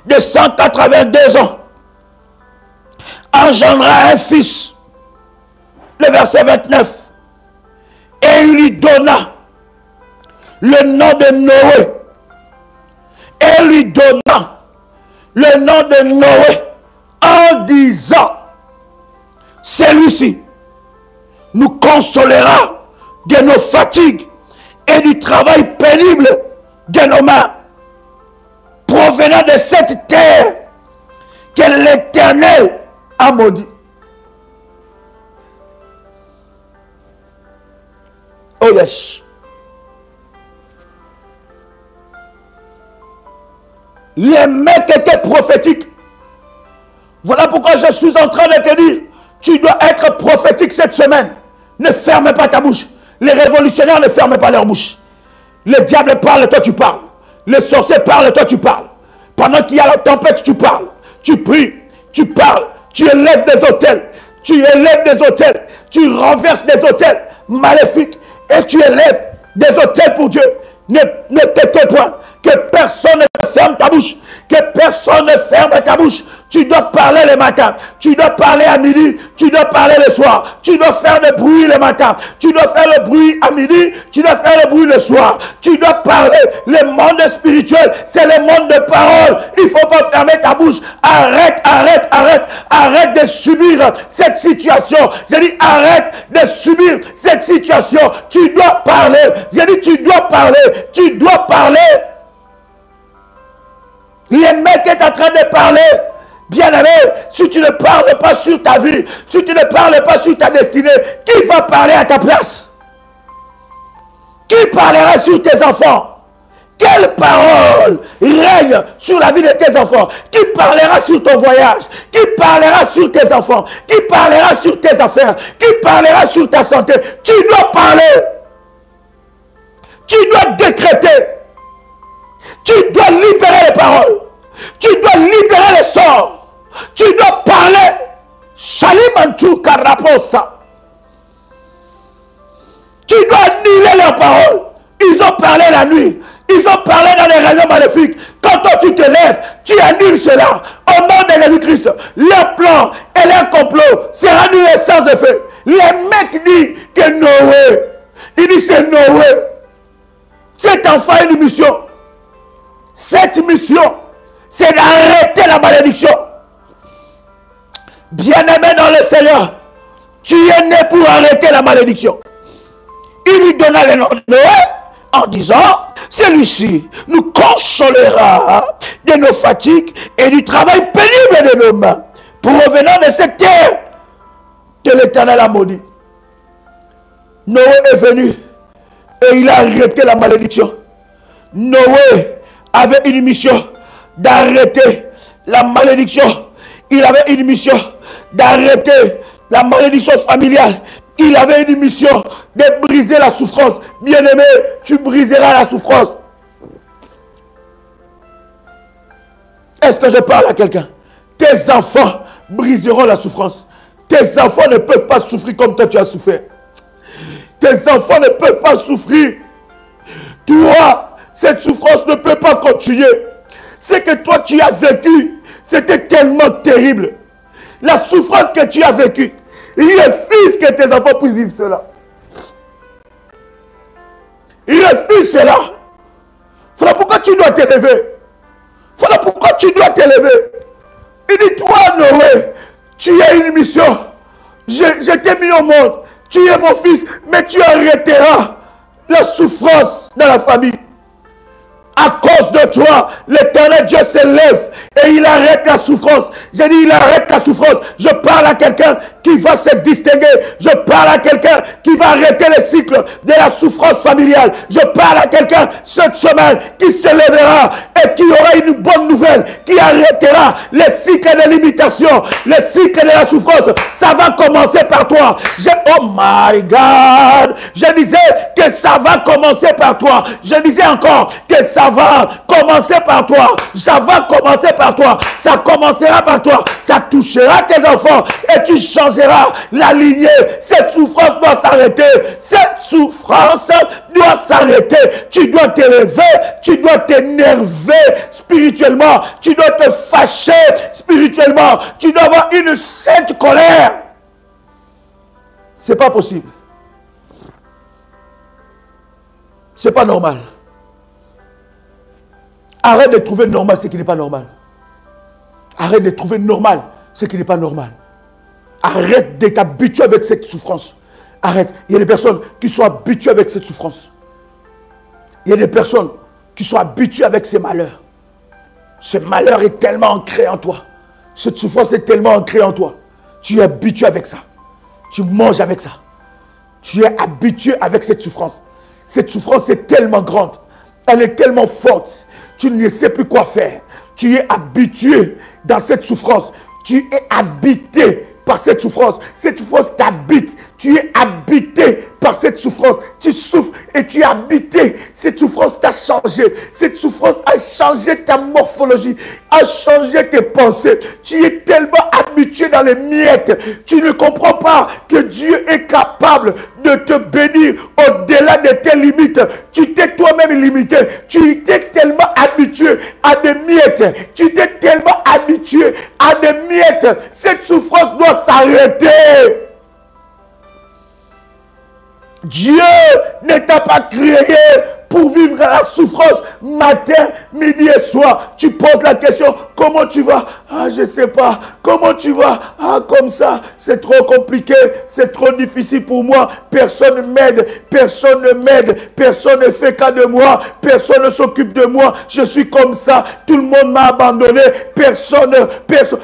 de 182 ans engendra un fils. Le verset 29. Et il lui donna le nom de Noé. Et lui donna le nom de Noé en disant, celui-ci nous consolera de nos fatigues et du travail pénible de nos mains, provenant de cette terre que l'Éternel a maudit. Oh yes. Les mecs étaient prophétiques. Voilà pourquoi je suis en train de te dire, tu dois être prophétique cette semaine. Ne ferme pas ta bouche. Les révolutionnaires ne ferment pas leur bouche. Le diable parle, toi tu parles. Les sorciers parlent, toi tu parles. Pendant qu'il y a la tempête, tu parles. Tu pries, tu parles, tu élèves des autels. Tu élèves des autels. Tu renverses des autels maléfiques. Et tu élèves des autels pour Dieu. Ne t'étais point. Que personne ne ferme ta bouche. Que personne ne ferme ta bouche. Tu dois parler le matin. Tu dois parler à midi. Tu dois parler le soir. Tu dois faire le bruit le matin. Tu dois faire le bruit à midi. Tu dois faire le bruit le soir. Tu dois parler. Le monde spirituel, c'est le monde de parole. Il ne faut pas fermer ta bouche. Arrête, arrête, arrête. Arrête de subir cette situation. J'ai dit arrête de subir cette situation. Tu dois parler. J'ai dit tu dois parler. Tu dois parler. Les mecs est en train de parler. Bien-aimé, si tu ne parles pas sur ta vie, si tu ne parles pas sur ta destinée, qui va parler à ta place? Qui parlera sur tes enfants? Quelle parole règne sur la vie de tes enfants? Qui parlera sur ton voyage? Qui parlera sur tes enfants? Qui parlera sur tes affaires? Qui parlera sur ta santé? Tu dois parler. Tu dois décréter. Tu dois libérer les paroles. Tu dois libérer les sorts. Tu dois parler. Shalimantu Karaposa. Tu dois annuler leurs paroles. Ils ont parlé la nuit. Ils ont parlé dans les réunions maléfiques. Quand toi tu te lèves, tu annules cela. Au nom de Jésus-Christ, leur plan et leur complot sera annulé sans effet. Les mecs disent que Noé, il dit c'est Noé. Cet enfant a une mission. Cette mission, c'est d'arrêter la malédiction. Bien-aimé dans le Seigneur, tu es né pour arrêter la malédiction. Il lui donna le nom de Noé en disant, celui-ci nous consolera de nos fatigues et du travail pénible de nos mains, provenant de cette terre que l'Éternel a maudit. Noé est venu et il a arrêté la malédiction. Noé avait une mission d'arrêter la malédiction. Il avait une mission d'arrêter la malédiction familiale. Il avait une mission de briser la souffrance. Bien-aimé, tu briseras la souffrance. Est-ce que je parle à quelqu'un? Tes enfants briseront la souffrance. Tes enfants ne peuvent pas souffrir comme toi tu as souffert. Tes enfants ne peuvent pas souffrir. Toi, cette souffrance ne peut pas continuer. Ce que toi tu as vécu, c'était tellement terrible. La souffrance que tu as vécue, il refuse que tes enfants puissent vivre cela. Il refuse cela. Voilà pourquoi tu dois t'élever. Voilà pourquoi tu dois t'élever. Il dit, toi Noé, tu as une mission. Je t'ai mis au monde. Tu es mon fils, mais tu arrêteras la souffrance dans la famille. À cause de toi, l'Éternel Dieu s'élève et il arrête la souffrance. J'ai dit, il arrête la souffrance. Je parle à quelqu'un qui va se distinguer. Je parle à quelqu'un qui va arrêter le cycle de la souffrance familiale. Je parle à quelqu'un cette semaine qui se lèvera et qu'il y aura une bonne nouvelle qui arrêtera les cycles de limitation, les cycles de la souffrance. Ça va commencer par toi. Oh my God! Je disais que ça va commencer par toi. Je disais encore que ça va commencer par toi. Ça va commencer par toi. Ça commencera par toi. Ça touchera tes enfants et tu changeras la lignée. Cette souffrance doit s'arrêter. Cette souffrance doit s'arrêter. Tu dois t'élever. Tu dois t'énerver spirituellement. Tu dois te fâcher spirituellement. Tu dois avoir une sainte colère. C'est pas possible. C'est pas normal. Arrête de trouver normal ce qui n'est pas normal. Arrête de trouver normal ce qui n'est pas normal. Arrête de t'habituer avec cette souffrance. Arrête. Il y a des personnes qui sont habituées avec cette souffrance. Il y a des personnes qui sont habituées avec ces malheurs. Ce malheur est tellement ancré en toi. Cette souffrance est tellement ancrée en toi. Tu es habitué avec ça. Tu manges avec ça. Tu es habitué avec cette souffrance. Cette souffrance est tellement grande. Elle est tellement forte. Tu ne sais plus quoi faire. Tu es habitué dans cette souffrance. Tu es habité par cette souffrance. Cette souffrance t'habite. Tu es habité par cette souffrance. Tu souffres et tu es habité. Cette souffrance t'a changé. Cette souffrance a changé ta morphologie, a changé tes pensées. Tu es tellement habitué dans les miettes. Tu ne comprends pas que Dieu est capable de te bénir au-delà de tes limites. Tu t'es toi-même limité. Tu t'es tellement habitué à des miettes. Tu t'es tellement habitué à des miettes. Cette souffrance doit s'arrêter. Dieu ne t'a pas créé pour vivre la souffrance matin, midi et soir. Tu poses la question, comment tu vas? Ah, je ne sais pas. Comment tu vas? Ah, comme ça, c'est trop compliqué, c'est trop difficile pour moi. Personne ne m'aide, personne ne m'aide, personne ne fait cas de moi, personne ne s'occupe de moi. Je suis comme ça, tout le monde m'a abandonné, personne.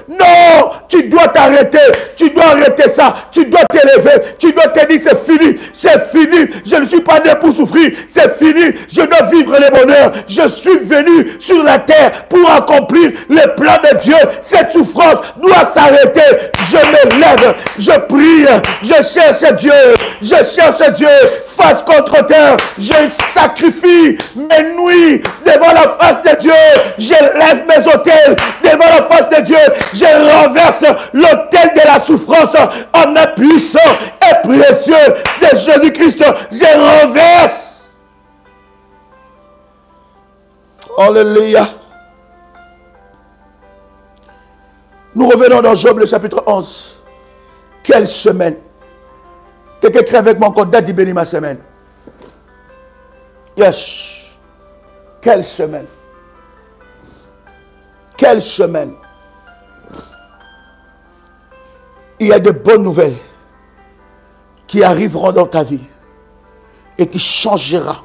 Non, tu dois t'arrêter, tu dois arrêter ça, tu dois t'élever, tu dois te dire c'est fini, je ne suis pas né pour souffrir, c'est fini. Je dois vivre le bonheur. Je suis venu sur la terre pour accomplir les plans de Dieu. Cette souffrance doit s'arrêter. Je me lève, je prie, je cherche Dieu. Je cherche Dieu face contre terre. Je sacrifie mes nuits devant la face de Dieu. Je lève mes autels devant la face de Dieu. Je renverse l'autel de la souffrance en un puissant et précieux de Jésus-Christ. Je renverse. Alléluia. Nous revenons dans Job le chapitre 11. Quelle semaine. Quelqu'un écrit avec moi encore, Daddy bénis ma semaine. Yes. Quelle semaine. Quelle semaine. Il y a de bonnes nouvelles qui arriveront dans ta vie et qui changera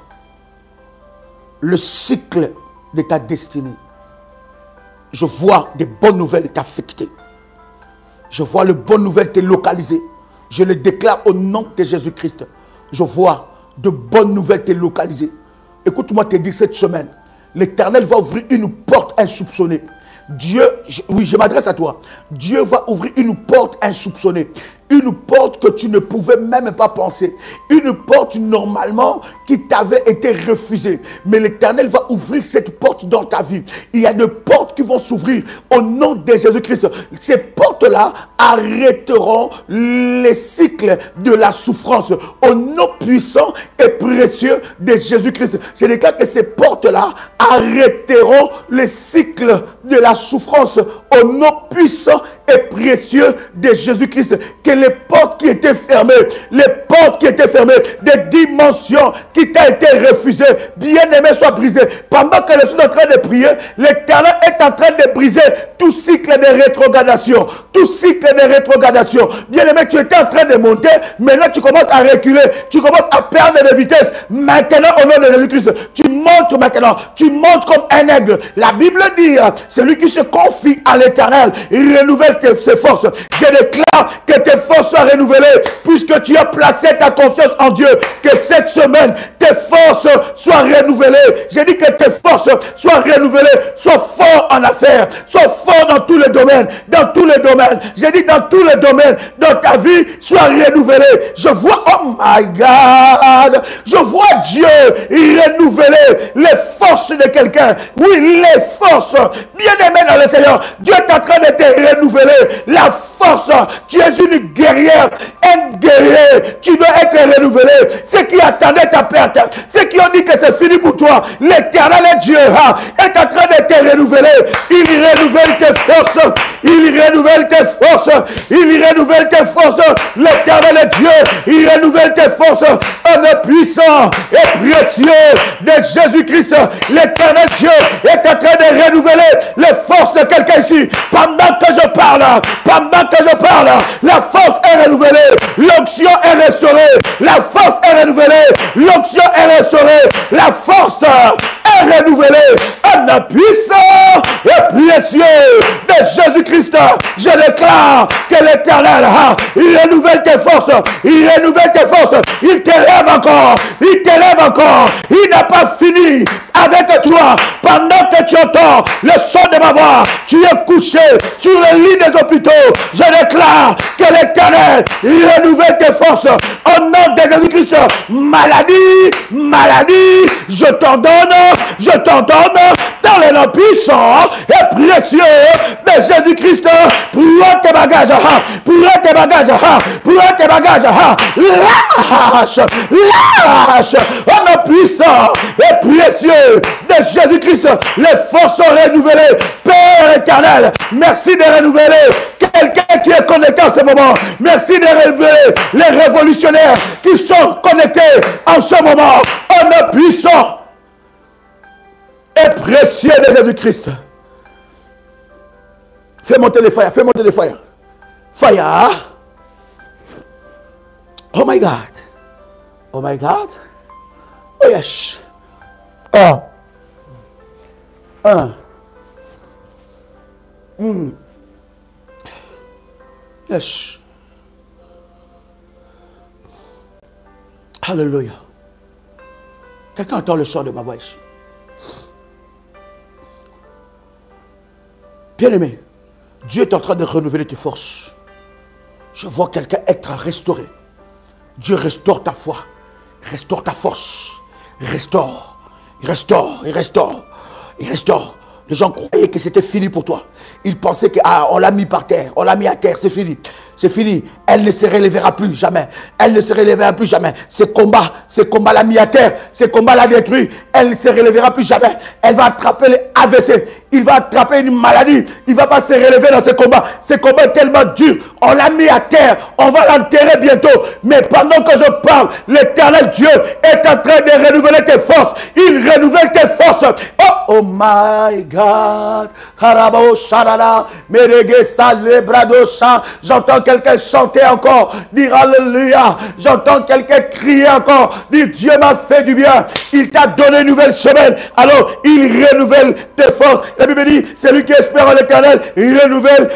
le cycle de ta destinée. Je vois des bonnes nouvelles t'affecter. Je vois les bonnes nouvelles te localiser. Je le déclare au nom de Jésus-Christ. Je vois de bonnes nouvelles te localiser. Écoute-moi te dire cette semaine, l'Éternel va ouvrir une porte insoupçonnée. Dieu, oui, je m'adresse à toi. Dieu va ouvrir une porte insoupçonnée. Une porte que tu ne pouvais même pas penser. Une porte normalement qui t'avait été refusée. Mais l'Éternel va ouvrir cette porte dans ta vie. Il y a des portes qui vont s'ouvrir au nom de Jésus-Christ. Ces portes-là arrêteront les cycles de la souffrance au nom puissant et précieux de Jésus-Christ. Je déclare que ces portes-là arrêteront les cycles de la souffrance au nom puissant et précieux de Jésus-Christ. Que les portes qui étaient fermées, des dimensions qui t'a été refusées, bien-aimé, soient brisées. Pendant que je suis en train de prier, l'Éternel est en train de briser tout cycle de rétrogradation. Tout cycle de rétrogradation. Bien-aimé, tu étais en train de monter. Maintenant, tu commences à reculer. Tu commences à perdre de vitesse. Maintenant, au nom de Jésus-Christ, tu montes maintenant. Tu montes comme un aigle. La Bible dit, celui qui se confie à l'Éternel, il renouvelle ses forces. Je déclare que tes forces soient renouvelées puisque tu as placé ta confiance en Dieu. Que cette semaine, tes forces soient renouvelées. J'ai dit que tes forces soient renouvelées. Sois fort en affaires. Sois fort dans tous les domaines. Dans tous les domaines. J'ai dit dans tous les domaines. Dans ta vie, sois renouvelée. Je vois, oh my God, je vois Dieu renouveler les forces de quelqu'un. Oui, les forces. Bien-aimé dans le Seigneur, Dieu est en train de te renouveler la force. Tu es une guerrière, un guerrier. Tu dois être renouvelé. Ceux qui attendaient ta perte, ceux qui ont dit que c'est fini pour toi, l'Éternel Dieu est en train de te renouveler. Il renouvelle tes forces. Il renouvelle tes forces. Il renouvelle tes forces. L'Éternel Dieu, il renouvelle tes forces. Un puissant et précieux de Jésus-Christ. L'Éternel Dieu est en train de renouveler les forces de quelqu'un ici. Pendant que je parle, la force est renouvelée. L'onction est restaurée. La force est renouvelée. L'onction est restaurée. La force est renouvelée. Un puissant et précieux de Jésus-Christ. Je déclare que l'Éternel, il renouvelle tes forces. Il renouvelle tes forces. Il t'élève encore. Il t'élève encore. Il n'a pas fini avec toi. Pendant que tu entends le son de ma voix, tu es couché sur le lit des hôpitaux. Je déclare que l'Éternel, il renouvelle tes forces. Au nom de Jésus-Christ, maladie, maladie, je t'en donne dans les noms puissants et précieux de Jésus-Christ. Prends tes bagages, prends tes bagages, prends tes bagages, lâche, lâche, au nom puissant et précieux de Jésus-Christ. Les forces sont renouvelées. Père éternel, merci de renouveler quelqu'un qui est connecté en ce moment. Merci de renouveler les révolutionnaires qui sont connectés en ce moment. Au nom puissant et précieux de Jésus-Christ. Fais monter les fire, fais monter les fire. Fire. Oh my God. Oh my God. Oh yes. Yes. Alléluia. Quelqu'un entend le son de ma voix ici? Bien-aimé, Dieu est en train de renouveler tes forces. Je vois quelqu'un être restauré. Dieu restaure ta foi, restaure ta force, restaure, il restaure, il restaure, il restaure. Les gens croyaient que c'était fini pour toi. Ils pensaient que on l'a mis par terre, on l'a mis à terre, c'est fini. C'est fini. Elle ne se relèvera plus jamais. Elle ne se relèvera plus jamais. Ce combat l'a mis à terre. Ce combat l'a détruit. Elle ne se relèvera plus jamais. Elle va attraper les AVC. Il va attraper une maladie. Il ne va pas se relever dans ce combat. Ce combat est tellement dur. On l'a mis à terre. On va l'enterrer bientôt. Mais pendant que je parle, l'Éternel Dieu est en train de renouveler tes forces. Il renouvelle tes forces. Oh my God. J'entends quelqu'un chanter encore, dire Alléluia. J'entends quelqu'un crier encore, dire Dieu m'a fait du bien. Il t'a donné une nouvelle semaine. Alors, il renouvelle tes forces. La Bible dit, celui qui espère en l'Éternel, il renouvelle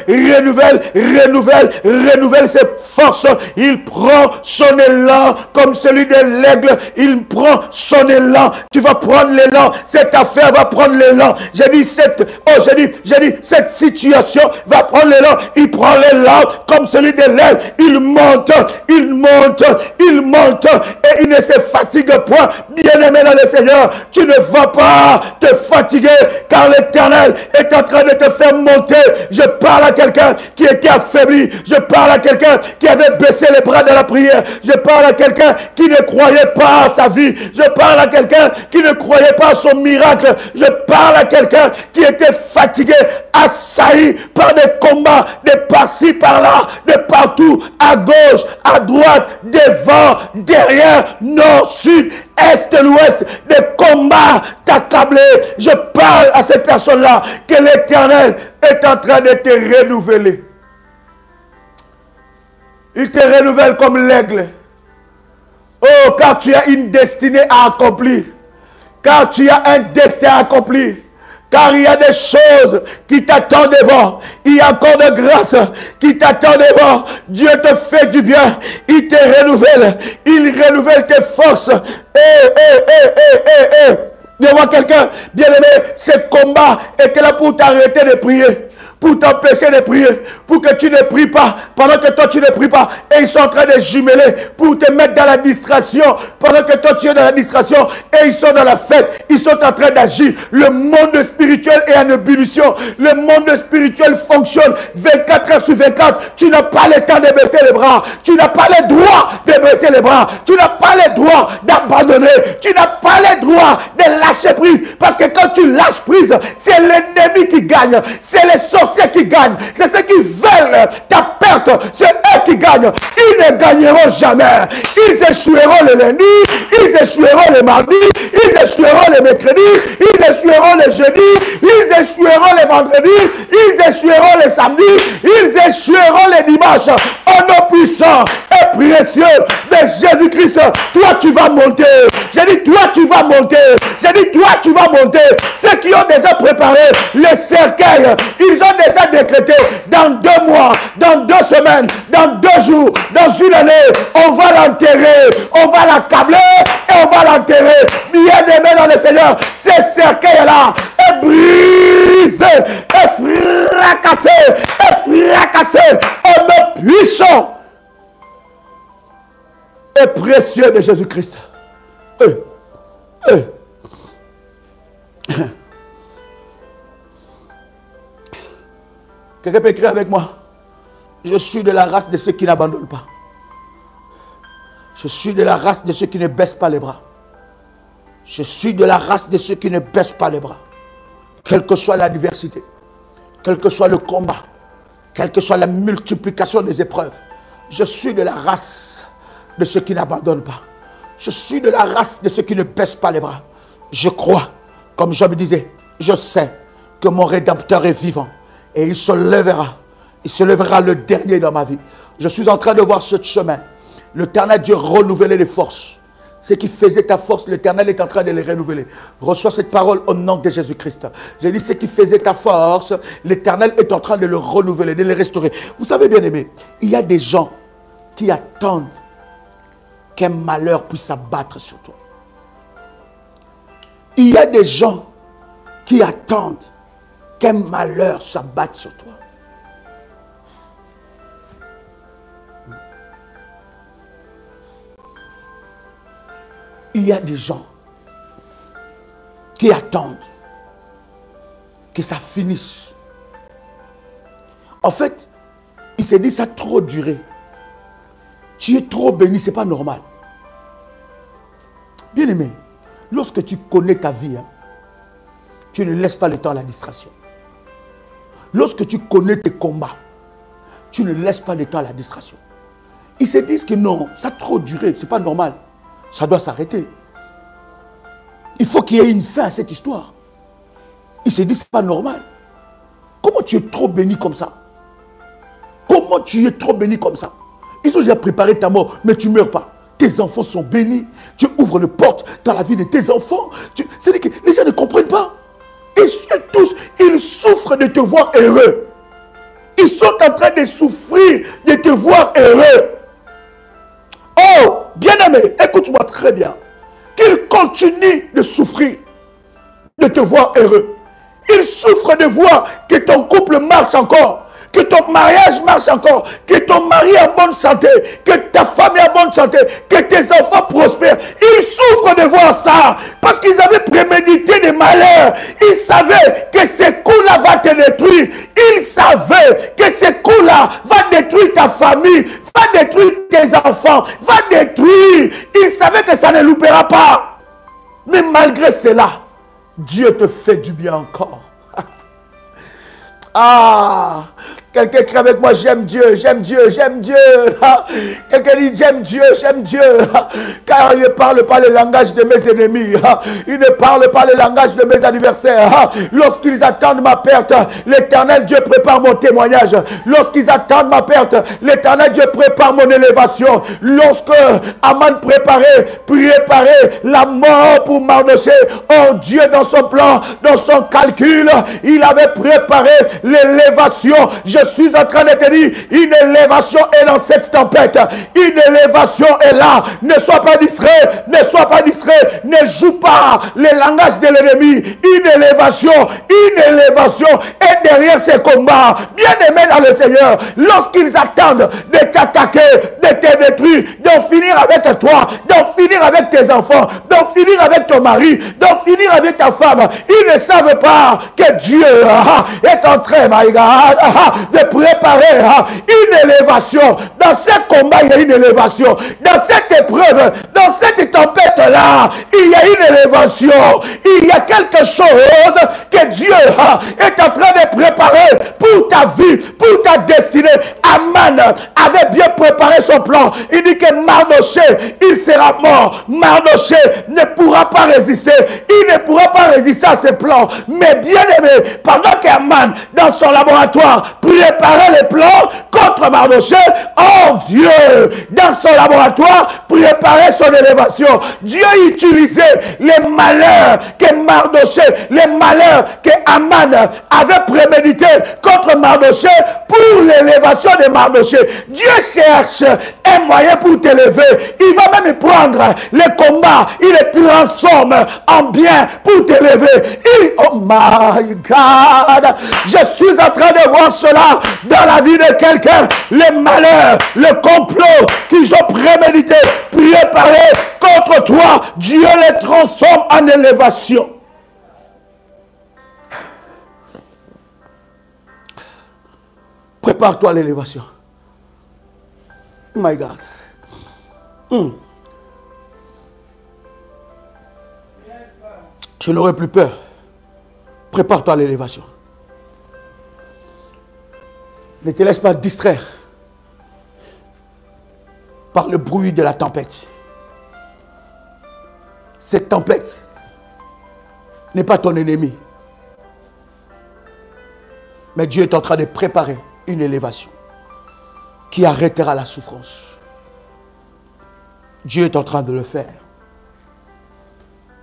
ses forces. Il prend son élan comme celui de l'aigle. Il prend son élan. Tu vas prendre l'élan. Cette affaire va prendre l'élan. J'ai dit, cette situation va prendre l'élan. Il prend l'élan comme celui de l'aigle. Il monte, et il ne se fatigue point. Bien-aimé dans le Seigneur, tu ne vas pas te fatiguer, car l'Éternel est en train de te faire monter. Je parle à quelqu'un qui était affaibli. Je parle à quelqu'un qui avait baissé les bras dans la prière. Je parle à quelqu'un qui ne croyait pas à sa vie. Je parle à quelqu'un qui ne croyait pas à son miracle. Je parle à quelqu'un qui était fatigué, assailli par des combats, de par-ci, par-là, de partout, à gauche, à droite, devant, derrière, nord, sud, est, l'ouest, des combats t'accabler. Je parle à cette personne-là que l'Éternel est en train de te renouveler. Il te renouvelle comme l'aigle. Oh, car tu as une destinée à accomplir. Car tu as un destin à accomplir. Car il y a des choses qui t'attendent devant. Il y a encore de grâce qui t'attendent devant. Dieu te fait du bien. Il te renouvelle. Il renouvelle tes forces. Devant quelqu'un, bien aimé, ce combat était là pour t'arrêter de prier. Pour t'empêcher de prier, pour que tu ne pries pas, pendant que toi tu ne pries pas, et ils sont en train de jumeler, pour te mettre dans la distraction, pendant que toi tu es dans la distraction, et ils sont dans la fête, ils sont en train d'agir. Le monde spirituel est en ébullition, le monde spirituel fonctionne 24 heures sur 24, tu n'as pas le temps de baisser les bras, tu n'as pas le droit de baisser les bras, tu n'as pas le droit d'abandonner, tu n'as pas le droit de lâcher prise, parce que quand tu lâches prise, c'est l'ennemi qui gagne, c'est les sorciers qui gagnent, c'est ceux qui veulent ta perte, c'est eux qui gagnent. Ils ne gagneront jamais. Ils échoueront le lundi, ils échoueront le mardi, ils échoueront le mercredi, ils échoueront le jeudi, ils échoueront le vendredi, ils échoueront le samedi, ils échoueront le dimanche. Au nom puissant et précieux de Jésus-Christ, toi tu vas monter. J'ai dit toi tu vas monter. J'ai dit toi tu vas monter. Ceux qui ont déjà préparé le cercueil, ils ont déjà décrété dans 2 mois, dans 2 semaines, dans 2 jours, dans une année, on va l'enterrer, on va l'accabler et on va l'enterrer. Bien aimé dans le Seigneur, ces cercueils-là est brisé, est fracassé, au nom puissant et précieux de Jésus-Christ. Quelqu'un peut écrire avec moi. Je suis de la race de ceux qui n'abandonnent pas. Je suis de la race de ceux qui ne baissent pas les bras. Je suis de la race de ceux qui ne baissent pas les bras. Quelle que soit l'adversité, quel que soit le combat, quelle que soit la multiplication des épreuves, je suis de la race de ceux qui n'abandonnent pas. Je suis de la race de ceux qui ne baissent pas les bras. Je crois, comme Job disait, je sais que mon Rédempteur est vivant. Et il se lèvera le dernier dans ma vie. Je suis en train de voir ce chemin. L'Éternel Dieu renouveler les forces. Ce qui faisait ta force, l'Éternel est en train de les renouveler. Reçois cette parole au nom de Jésus-Christ. J'ai dit ce qui faisait ta force, l'Éternel est en train de le renouveler, de le restaurer. Vous savez bien aimé, il y a des gens qui attendent qu'un malheur puisse s'abattre sur toi. Il y a des gens qui attendent qu'un malheur s'abatte sur toi. Il y a des gens qui attendent que ça finisse. En fait, il s'est dit ça a trop duré. Tu es trop béni, ce n'est pas normal. Bien aimé, lorsque tu connais ta vie, tu ne laisses pas le temps à la distraction. Lorsque tu connais tes combats, tu ne laisses pas le temps à la distraction. Ils se disent que non, ça a trop duré, ce n'est pas normal. Ça doit s'arrêter. Il faut qu'il y ait une fin à cette histoire. Ils se disent, ce n'est pas normal. Comment tu es trop béni comme ça? Comment tu es trop béni comme ça? Ils ont déjà préparé ta mort, mais tu ne meurs pas. Tes enfants sont bénis. Tu ouvres les portes dans la vie de tes enfants. C'est-à-dire que les gens ne comprennent pas. Et tous, ils souffrent de te voir heureux. Ils sont en train de souffrir de te voir heureux. Oh, bien-aimé, écoute-moi très bien. Qu'ils continuent de souffrir de te voir heureux. Ils souffrent de voir que ton couple marche encore, que ton mariage marche encore, que ton mari est en bonne santé, que ta femme est en bonne santé, que tes enfants prospèrent. Ils souffrent de voir ça parce qu'ils avaient prémédité des malheurs. Ils savaient que ce coup-là va te détruire. Ils savaient que ce coup-là va détruire ta famille, va détruire tes enfants, va détruire. Ils savaient que ça ne loupera pas. Mais malgré cela, Dieu te fait du bien encore. Ah, quelqu'un crie avec moi, j'aime Dieu, j'aime Dieu, j'aime Dieu. Quelqu'un dit, j'aime Dieu, car il ne parle pas le langage de mes ennemis. Il ne parle pas le langage de mes adversaires. Lorsqu'ils attendent ma perte, l'Éternel Dieu prépare mon témoignage. Lorsqu'ils attendent ma perte, l'Éternel Dieu prépare mon élévation. Lorsque Aman préparait la mort pour Mardochée, oh Dieu dans son plan, dans son calcul, il avait préparé l'élévation. Je suis en train de te dire, une élévation est dans cette tempête. Une élévation est là. Ne sois pas distrait, ne joue pas les langages de l'ennemi. Une élévation est derrière ces combats. Bien-aimés dans le Seigneur, lorsqu'ils attendent de t'attaquer, de te détruire, d'en finir avec toi, d'en finir avec tes enfants, d'en finir avec ton mari, d'en finir avec ta femme, ils ne savent pas que Dieu est en train, my God, de préparer une élévation. Dans ce combat, il y a une élévation. Dans cette épreuve, dans cette tempête-là, il y a une élévation. Il y a quelque chose que Dieu est en train de préparer pour ta vie, pour ta destinée. Aman avait bien préparé son plan. Il dit que Mardochée, il sera mort. Mardochée ne pourra pas résister. Il ne pourra pas résister à ses plans. Mais bien aimé, pendant qu'Aman, dans son laboratoire, préparait les plans contre Mardochée, oh Dieu, dans son laboratoire, préparait son élévation. Dieu utilisait les malheurs que Mardochée, les malheurs que Aman avait prémédité contre Mardochée pour l'élévation de Mardochée. Dieu cherche un moyen pour t'élever. Il va même prendre les combats, il les transforme en bien pour t'élever. Oh my God, je suis en train de voir cela dans la vie de quelqu'un. Les malheurs, le complot qu'ils ont prémédité, préparé contre toi, Dieu les transforme en élévation. Prépare-toi à l'élévation. My God. Je n'aurai plus peur. Prépare-toi à l'élévation. Ne te laisse pas distraire par le bruit de la tempête. Cette tempête n'est pas ton ennemi. Mais Dieu est en train de préparer une élévation qui arrêtera la souffrance. Dieu est en train de le faire.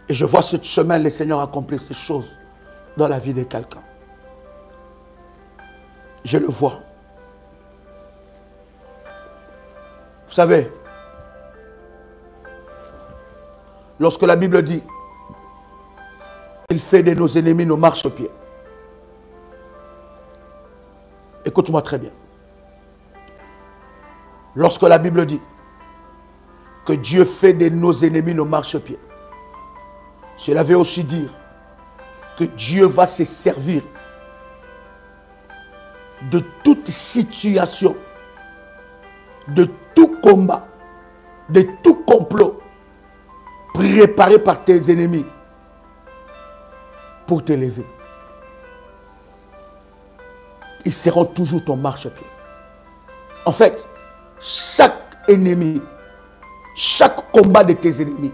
Et je vois cette semaine le Seigneur accomplir ces choses dans la vie de quelqu'un. Je le vois. Vous savez, lorsque la Bible dit il fait de nos ennemis nos marchepieds. Écoute-moi très bien. Lorsque la Bible dit que Dieu fait de nos ennemis nos marchepieds, cela veut aussi dire que Dieu va se servir de toute situation, de tout combat, de tout complot préparé par tes ennemis pour t'élever. Ils seront toujours ton marchepied. En fait, chaque ennemi, chaque combat de tes ennemis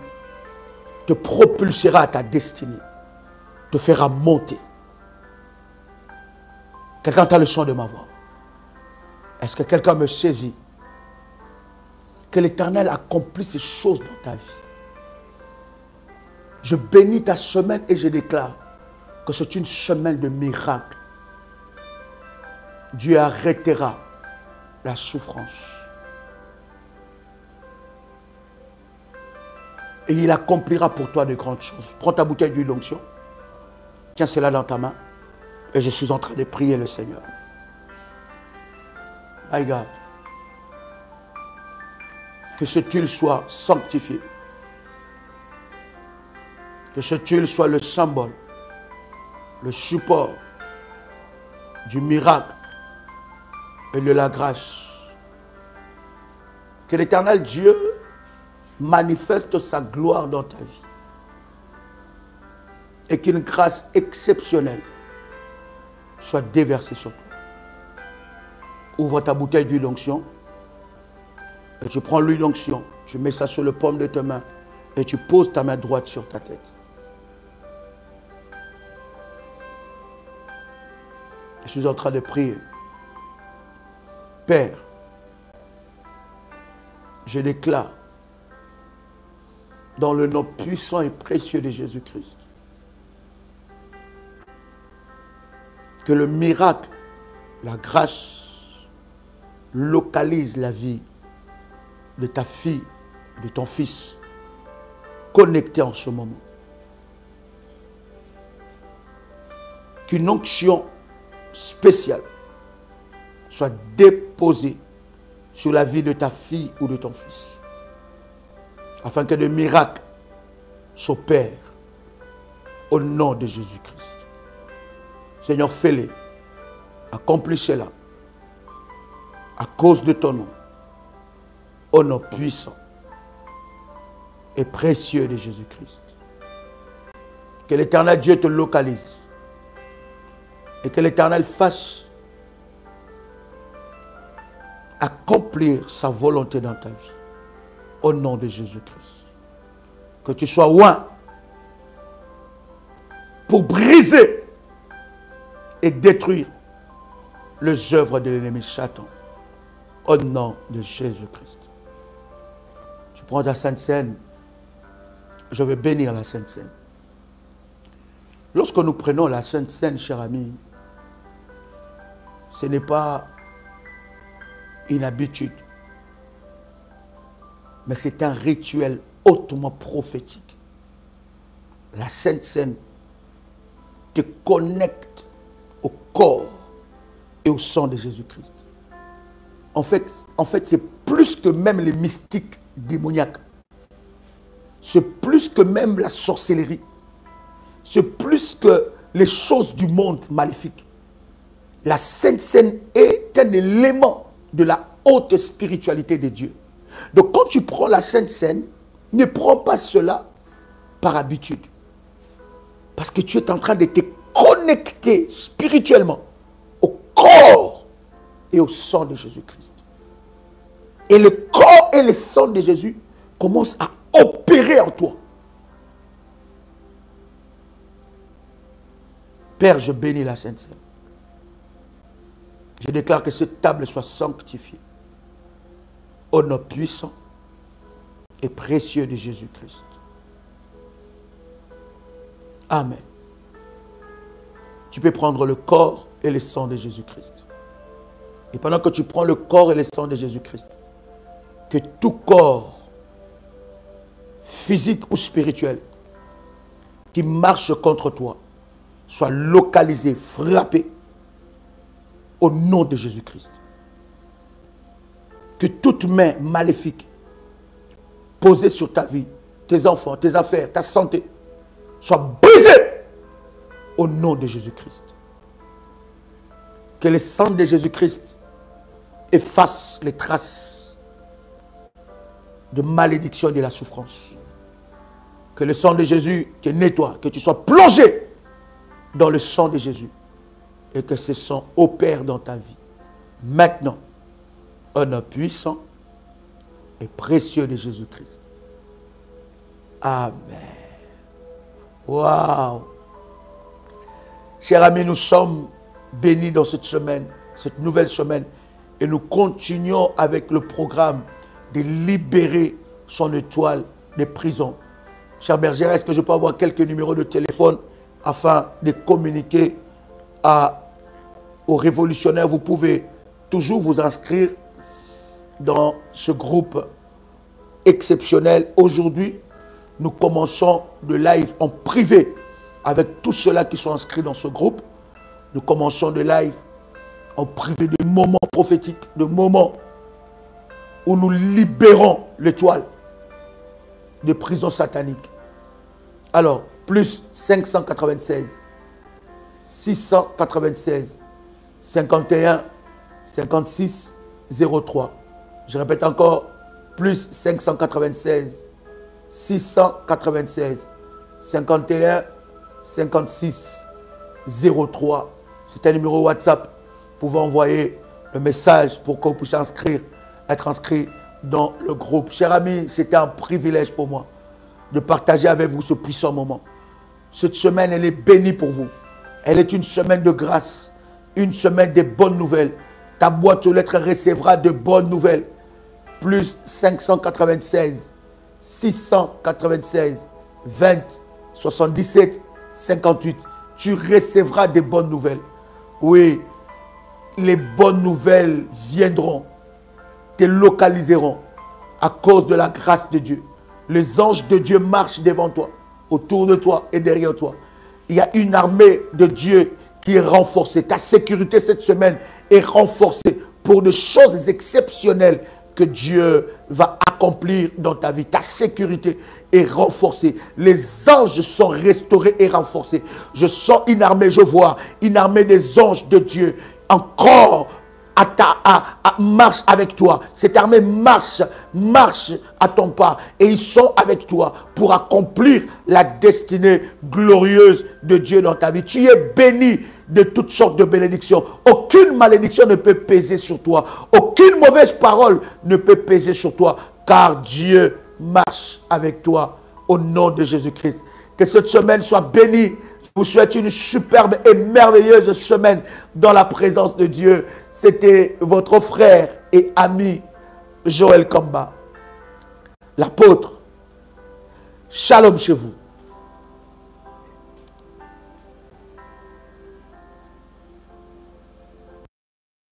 te propulsera à ta destinée, te fera monter. Quelqu'un a le son de ma voix. Est-ce que quelqu'un me saisit? Que l'Éternel accomplisse ces choses dans ta vie. Je bénis ta semaine et je déclare que c'est une semaine de miracles. Dieu arrêtera la souffrance. Et il accomplira pour toi de grandes choses. Prends ta bouteille d'huile d'onction. Tiens cela dans ta main. Et je suis en train de prier le Seigneur. My God. Que cette huile soit sanctifiée. Que cette huile soit le symbole, le support du miracle et de la grâce. Que l'Éternel Dieu manifeste sa gloire dans ta vie. et qu'une grâce exceptionnelle soit déversée sur toi. Ouvre ta bouteille d'huile d'onction et tu prends l'huile d'onction, tu mets ça sur le paume de ta main et tu poses ta main droite sur ta tête. Je suis en train de prier. Père, je déclare dans le nom puissant et précieux de Jésus-Christ que le miracle, la grâce localise la vie de ta fille, de ton fils, connectés en ce moment. Qu'une onction spéciale soit déposée sur la vie de ta fille ou de ton fils, afin que des miracles s'opèrent au nom de Jésus-Christ. Seigneur, fais-les, accomplis cela à cause de ton nom, au nom puissant et précieux de Jésus-Christ. Que l'Éternel Dieu te localise et que l'Éternel fasse accomplir sa volonté dans ta vie, au nom de Jésus-Christ. Que tu sois loin pour briser et détruire les œuvres de l'ennemi Satan, au nom de Jésus-Christ. Tu prends ta Sainte Seine, je vais bénir la Sainte Seine. Lorsque nous prenons la Sainte Seine, cher ami, ce n'est pas une habitude, mais c'est un rituel hautement prophétique. La Sainte Seine te connecte au corps et au sang de Jésus-Christ. En fait, c'est plus que même les mystiques démoniaques. C'est plus que même la sorcellerie. C'est plus que les choses du monde maléfique. La Sainte Seine est un élément de la haute spiritualité de Dieu. Donc quand tu prends la Sainte Seine, ne prends pas cela par habitude. Parce que tu es en train de te connecter spirituellement au corps et au sang de Jésus-Christ. Et le corps et le sang de Jésus commencent à opérer en toi. Père, je bénis la Sainte Seine. Je déclare que cette table soit sanctifiée au nom puissant et précieux de Jésus-Christ. Amen. Tu peux prendre le corps et le sang de Jésus-Christ. Et pendant que tu prends le corps et le sang de Jésus-Christ, que tout corps, physique ou spirituel, qui marche contre toi, soit localisé, frappé, au nom de Jésus-Christ. Que toute main maléfique posée sur ta vie, tes enfants, tes affaires, ta santé, soit brisée au nom de Jésus-Christ. Que le sang de Jésus-Christ efface les traces de malédiction et de la souffrance. Que le sang de Jésus te nettoie, que tu sois plongé dans le sang de Jésus et que ce sang opère dans ta vie. Maintenant, au nom puissant et précieux de Jésus-Christ. Amen. Waouh! Chers amis, nous sommes bénis dans cette semaine, cette nouvelle semaine, et nous continuons avec le programme de libérer son étoile des prisons. Cher bergère, est-ce que je peux avoir quelques numéros de téléphone afin de communiquer aux révolutionnaires? Vous pouvez toujours vous inscrire dans ce groupe exceptionnel. Aujourd'hui, nous commençons le live en privé avec tous ceux-là qui sont inscrits dans ce groupe. Nous commençons le live en privé, de moments prophétiques, de moments où nous libérons l'étoile de prison satanique. Alors, plus 596, 696, 51, 56, 03. Je répète encore, plus 596, 696, 51, 56 03. C'est un numéro WhatsApp. Vous pouvez envoyer le message pour que vous puissiez être inscrit dans le groupe. Chers amis, c'était un privilège pour moi de partager avec vous ce puissant moment. Cette semaine, elle est bénie pour vous. Elle est une semaine de grâce, une semaine de bonnes nouvelles. Ta boîte aux lettres recevra de bonnes nouvelles. Plus 596 696 20 77 58. Tu recevras des bonnes nouvelles. Oui, les bonnes nouvelles viendront, te localiseront à cause de la grâce de Dieu. Les anges de Dieu marchent devant toi, autour de toi et derrière toi. Il y a une armée de Dieu qui est renforcée. Ta sécurité cette semaine est renforcée pour des choses exceptionnelles que Dieu va accomplir dans ta vie. Ta sécurité est renforcée. Les anges sont restaurés et renforcés. Je sens une armée, je vois une armée des anges de Dieu encore marche avec toi. Cette armée marche à ton pas et ils sont avec toi pour accomplir la destinée glorieuse de Dieu dans ta vie. Tu es béni de toutes sortes de bénédictions. Aucune malédiction ne peut peser sur toi. Aucune mauvaise parole ne peut peser sur toi car Dieu marche avec toi au nom de Jésus-Christ. Que cette semaine soit bénie. Je vous souhaite une superbe et merveilleuse semaine dans la présence de Dieu. C'était votre frère et ami Joël Kamba, l'apôtre. Shalom chez vous.